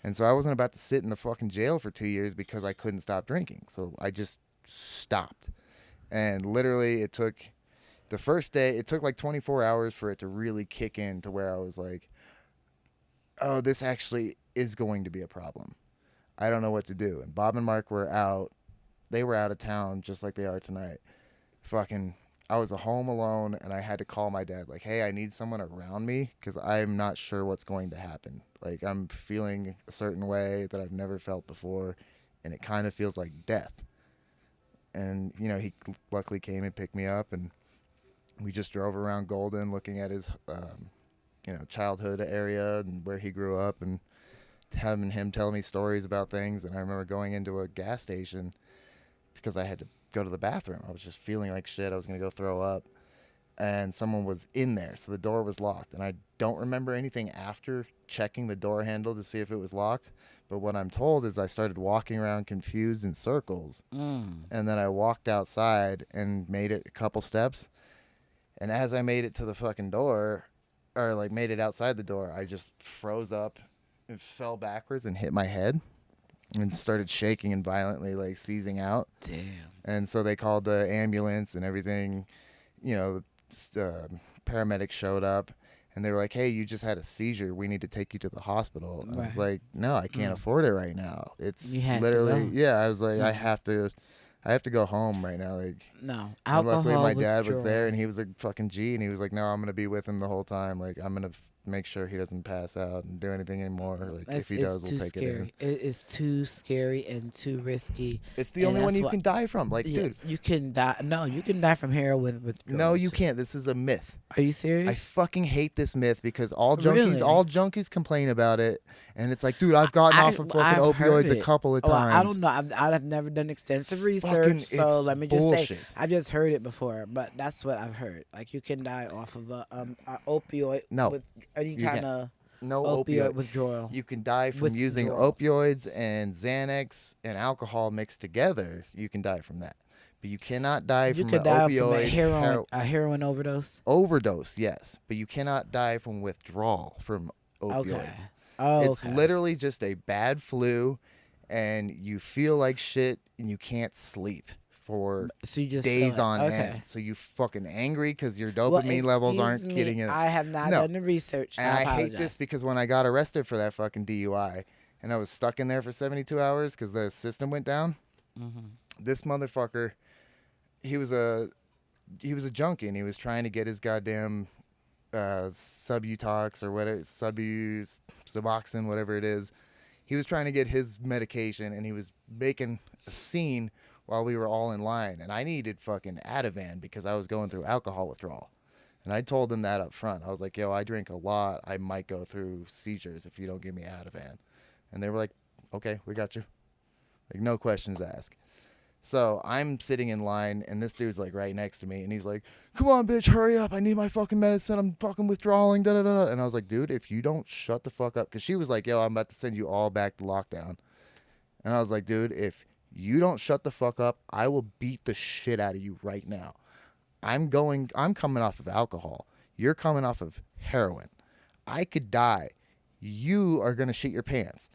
And so I wasn't about to sit in the fucking jail for 2 years because I couldn't stop drinking. So I just stopped. And literally it took the first day, it took like 24 hours for it to really kick in to where I was like, oh, this actually is going to be a problem. I don't know what to do. And Bob and Mark were out. They were out of town just like they are tonight. Fucking, I was home alone, and I had to call my dad. Like, hey, I need someone around me because I'm not sure what's going to happen. Like, I'm feeling a certain way that I've never felt before, and it kind of feels like death. And, he luckily came and picked me up, and we just drove around Golden looking at his childhood area and where he grew up, and having him tell me stories about things. And I remember going into a gas station because I had to go to the bathroom. I was just feeling like shit. I was going to go throw up, and someone was in there. So the door was locked, and I don't remember anything after checking the door handle to see if it was locked. But what I'm told is I started walking around confused in circles. And then I walked outside and made it a couple steps. And as I made it to the fucking door, or like made it outside the door, I just froze up and fell backwards and hit my head and started shaking and violently like seizing out.
Damn.
And so they called the ambulance and everything. The paramedics showed up and they were like, hey, you just had a seizure. We need to take you to the hospital. And I was like, no, I can't afford it right now. It's
You had to
literally,
go.
yeah, I was like, I have to go home right now. Like,
No.
and
Alcohol
luckily my dad was
withdrawal.
there, and he was a fucking G, and he was like, no, I'm going to be with him the whole time. Like, I'm going to make sure he doesn't pass out and do anything anymore. Like, if he does, we'll take it in.
It is too scary and too risky.
It's the
And
only one
that's
you
what-
can die from. Like,
Yes, you can die. No, you can die from heroin with
no, you can't. This is a myth.
Are you serious?
I fucking hate this myth because all
Really?
junkies complain about it, and it's like, dude, I've gotten off of fucking
I've heard
opioids a
it.
couple of
Oh,
times.
I don't know. I've never done extensive research,
fucking-
so
it's
let me just say
bullshit.
I've just heard it before. But that's what I've heard. Like you can die off of a opioid
No,
with any
you
kind
can't.
of
No
opioid
opioid
withdrawal.
You can die from using
Withdrawal.
opioids and Xanax and alcohol mixed together. You can die from that. But you cannot die
You
from
could
an
die
opioid
from a heroin overdose.
overdose, yes. But you cannot die from withdrawal from opioids.
Okay. Oh,
It's
okay.
literally just a bad flu, and you feel like shit, and you can't sleep for
So you just feel
days
like-
on
okay.
end. So you fucking angry because your
Well,
dopamine levels aren't
excuse me,
getting it.
I have not
No.
done the research.
And I hate
apologize.
this because when I got arrested for that fucking DUI, and I was stuck in there for 72 hours because the system went down, this motherfucker, he was a junkie, and he was trying to get his goddamn Subutox or whatever, Suboxone, whatever it is. He was trying to get his medication, and he was making a scene while we were all in line. And I needed fucking Ativan because I was going through alcohol withdrawal. And I told them that up front. I was like, yo, I drink a lot. I might go through seizures if you don't give me Ativan. And they were like, okay, we got you. Like, no questions asked. So I'm sitting in line, and this dude's like right next to me, and he's like, "Come on, bitch, hurry up! I need my fucking medicine. I'm fucking withdrawing." Da da da. And I was like, "Dude, if you don't shut the fuck up," because she was like, "Yo, I'm about to send you all back to lockdown," and I was like, "Dude, if you don't shut the fuck up, I will beat the shit out of you right now. I'm coming off of alcohol. You're coming off of heroin. I could die. You are gonna shit your pants.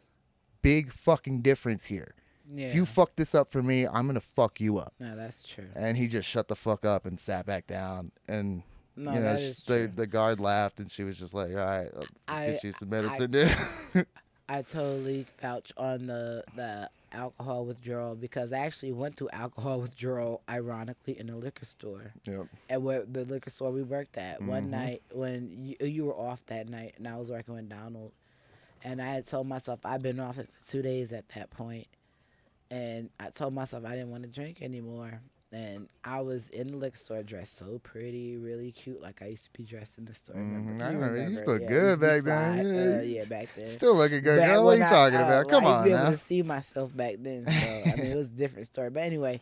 Big fucking difference here."
Yeah.
If you fuck this up for me, I'm gonna fuck you up.
No, that's true.
And he just shut the fuck up and sat back down. And
No,
you know,
that is true.
the guard laughed, and she was just like, "All right, let's get you some medicine,
I-
dude."
I totally vouch on the alcohol withdrawal because I actually went through alcohol withdrawal, ironically, in a liquor store.
Yep.
At where the liquor store we worked at. One
Mhm.
night when you were off that night, and I was working with Donald, and I had told myself I'd been off it for 2 days at that point, and I told myself I didn't want to drink anymore. And I was in the liquor store dressed so pretty, really cute, like I used to be dressed in the store.
I
You
remember. You
remember,
look
yeah, I
good
used to be
back then.
fly.
Yeah,
Yeah, back then.
Still looking good,
Back
girl. What are
when
you talking
I,
about?
well,
Come
I used to
on
be able
now.
to see myself back then, so I mean it was a different story. But anyway,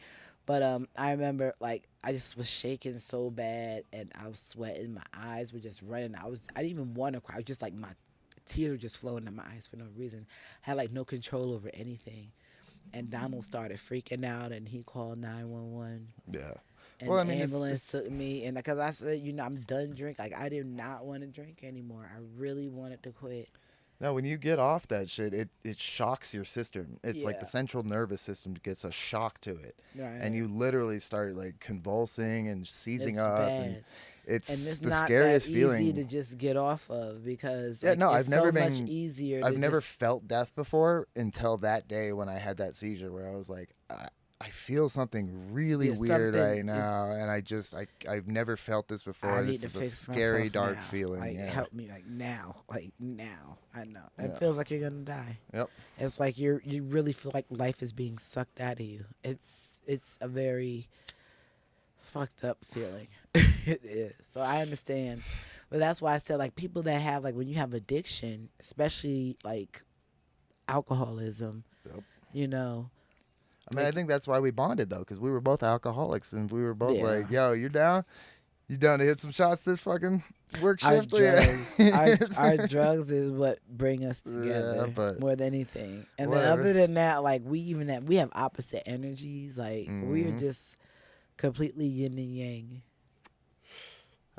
I remember like I just was shaking so bad, and I was sweating. My eyes were just running. I didn't even want to cry. I was just like my tears were just flowing in my eyes for no reason. I had like no control over anything. And Donald started freaking out, and he called 911.
Yeah.
And
Well, I
the
mean,
ambulance took me, and because I said, I'm done drinking. Like I did not want to drink anymore. I really wanted to quit.
No, when you get off that shit, it shocks your system. It's like
Yeah.
the central nervous system gets a shock to it,
Right.
and you literally start like convulsing and seizing
It's
up.
bad.
And it's
And it's
the
not
scariest
that
feeling.
easy to just get off of because
Yeah, no,
it's
I've never
so
been.
much easier.
I've
to
never
just,
felt death before until that day when I had that seizure where I was like, I feel something really
Yeah,
weird
something-
right now, and I've never felt this before.
I
This
need to
is a
fix
scary,
myself
dark
now.
feeling.
Like
Yeah.
help me, like now. I know it
Yeah.
feels like you're gonna die.
Yep.
It's like you really feel like life is being sucked out of you. It's a very fucked up feeling. It is. So I understand, but that's why I said like people that have like when you have addiction, especially like alcoholism.
Yep.
You know.
I mean, I think that's why we bonded though, because we were both alcoholics, and we were both
Yeah.
like, "Yo, you down? You down to hit some shots this fucking work
Our
shift?"
drugs, our drugs is what bring us together
but-
more than anything. And
Whatever.
then other than that, like we have opposite energies. Like we are
Mhm.
just completely yin and yang.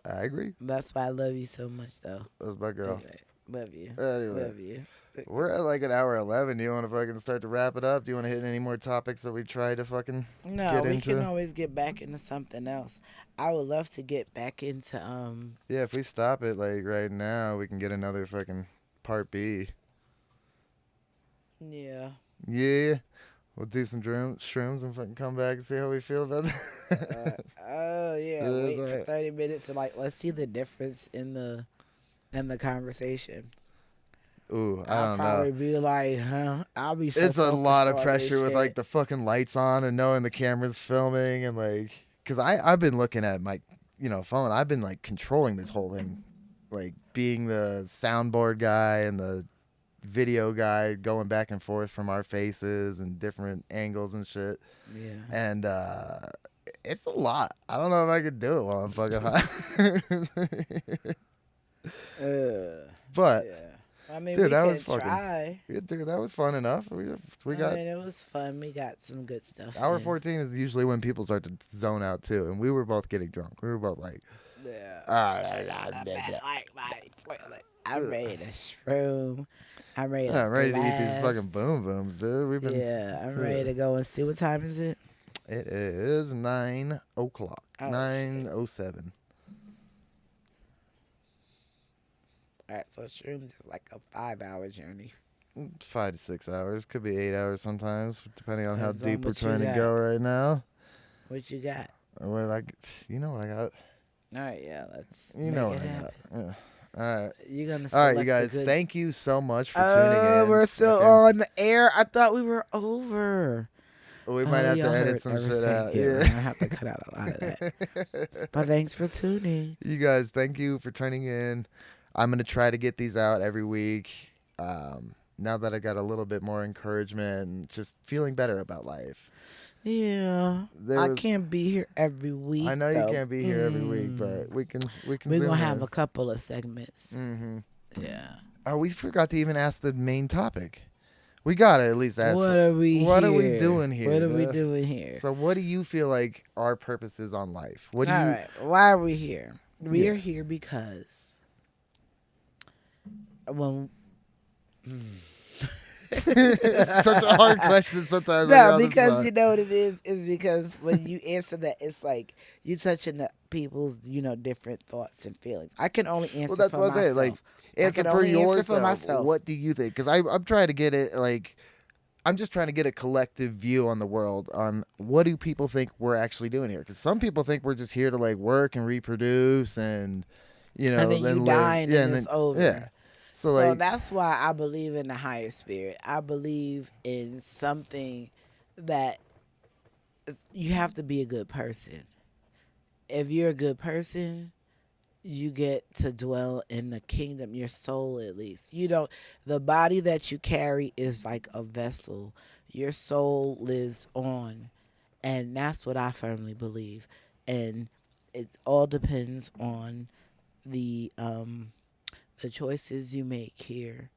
I agree.
That's why I love you so much, though.
That's my girl.
Anyway, love you.
Anyway.
Love you.
We're at like an hour 11. Do you want to fucking start to wrap it up? Do you want to hit any more topics that we tried to fucking
No,
get
we
into?
can always get back into something else. I would love to get back into
Yeah, if we stop it like right now, we can get another fucking part B.
yeah.
Yeah. We'll do some shrooms and fucking come back and see how we feel about that.
Oh yeah.
Yeah,
Wait for
like-
30 minutes and like let's see the difference in the conversation.
Ooh, I
I'll
don't know.
probably be like, huh? I'll be. So
It's a lot of
focused on this
pressure with
shit.
like the fucking lights on and knowing the camera's filming and like, cause I've been looking at my, phone. I've been like controlling this whole thing, like being the soundboard guy and the video guy, going back and forth from our faces and different angles and shit.
Yeah.
And it's a lot. I don't know if I could do it while I'm fucking high. But
Yeah. I mean,
dude,
we
that
could
was fucking-
try.
yeah, dude, that was fun enough. We
I
got.
mean, it was fun. We got some good stuff.
Hour
in.
14 is usually when people start to zone out too, and we were both getting drunk. We were both like,
Yeah.
"Ah,
I'm ready to shroom. I'm ready to
I'm ready to eat these
blast.
fucking boom booms, dude. We've been.
Yeah, I'm ready to go and see what time is it.
It is 9 o'clock.
Oh,
9:07.
All right, so shrooms is like a 5-hour journey.
5 to 6 hours. Could be 8 hours sometimes, depending on how
Depends on
deep we're
what you
trying to
got.
go right now.
What you got?
What you know what I got.
All right, yeah, let's.
You
make
know
it
what I
happen.
got. Yeah. All right.
You're gonna.
All right, you
select the
guys.
good-
Thank you so much for tuning in.
We're still
Okay.
on the air. I thought we were over.
We might have to
y'all
edit
heard
some shit
everything.
out.
Yeah,
Yeah.
we're gonna have to cut out a lot of that. But thanks for tuning.
You guys, thank you for tuning in. I'm going to try to get these out every week. Now that I got a little bit more encouragement and just feeling better about life.
Yeah,
There
I
was-
can't be here every week.
I know you
though.
can't be here every week, but we can.
We're
zoom
gonna have
in.
a couple of segments.
Mm-hmm.
Yeah.
Oh, we forgot to even ask the main topic. We gotta at least ask.
What are we?
What
here?
are we doing here?
What are we
dude?
doing here?
So, what do you feel like our purpose is on life? What do
All
you?
right. Why are we here? We
Yeah.
are here because when
It's such a hard question sometimes.
no,
on the
because
spot.
you know what it is because when you answer that, it's like you touching the people's different thoughts and feelings. I can only answer
Well, that's
for
what I'm saying.
myself.
Like, answer
can
for
only answer
yourself.
for myself.
What do you think? Because I'm trying to get it. Like, I'm just trying to get a collective view on the world on what do people think we're actually doing here. Because some people think we're just here to like work and reproduce and
and then you
live.
die and then it's over.
Yeah. So,
So
like,
that's why I believe in the higher spirit. I believe in something that you have to be a good person. If you're a good person, you get to dwell in the kingdom, your soul at least. The body that you carry is like a vessel. Your soul lives on. And that's what I firmly believe. And it all depends on the choices you make here,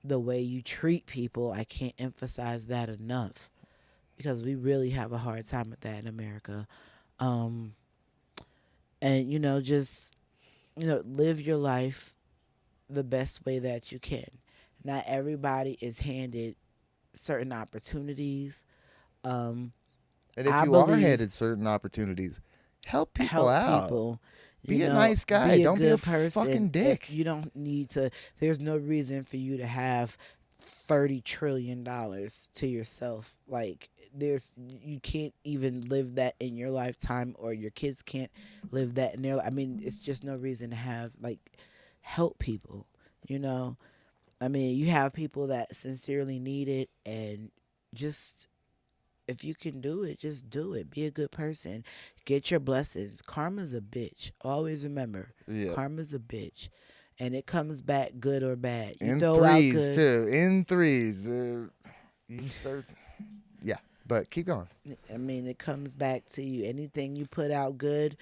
the way you treat people. I can't emphasize that enough because we really have a hard time with that in America. And just live your life the best way that you can. Not everybody is handed certain opportunities.
and if
I
you are
believe-
handed certain opportunities, help people out.
People.
Be a nice guy. Don't be a
good person.
fucking dick.
If you don't need to. There's no reason for you to have $30 trillion to yourself. Like you can't even live that in your lifetime, or your kids can't live that in their. I mean, it's just no reason to have help people. I mean, you have people that sincerely need it, and just. If you can do it, just do it. Be a good person. Get your blessings. Karma's a bitch. Always remember, karma's a bitch. And it comes back good or bad. You
In
throw out
threes,
good,
too. In threes. Yeah, but keep going.
I mean, it comes back to you. Anything you put out good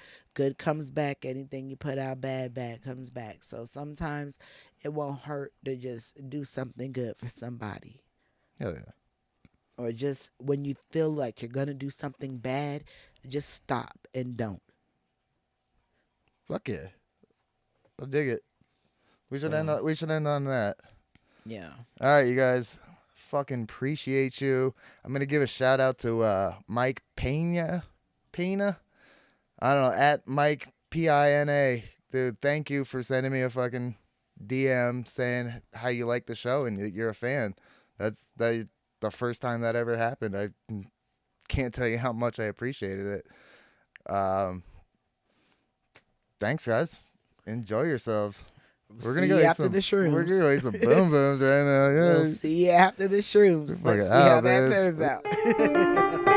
comes back. Anything you put out bad comes back. So sometimes it won't hurt to just do something good for somebody.
Hell yeah.
Or just when you feel like you're going to do something bad, just stop and don't.
Fuck yeah. I dig it. We should end on that.
Yeah.
All right, you guys. Fucking appreciate you. I'm going to give a shout out to Mike Pena. I don't know, at Mike Pina. Dude, thank you for sending me a fucking DM saying how you like the show and you're a fan. That's the first time that ever happened. I can't tell you how much I appreciated it. Thanks, guys. Enjoy yourselves. We're gonna go eat
after
some,
the shrooms.
We're gonna go eat some boom booms right now. Yeah.
We'll see you after the shrooms. Let's
Fucking
see how
out,
that
man.
turns out.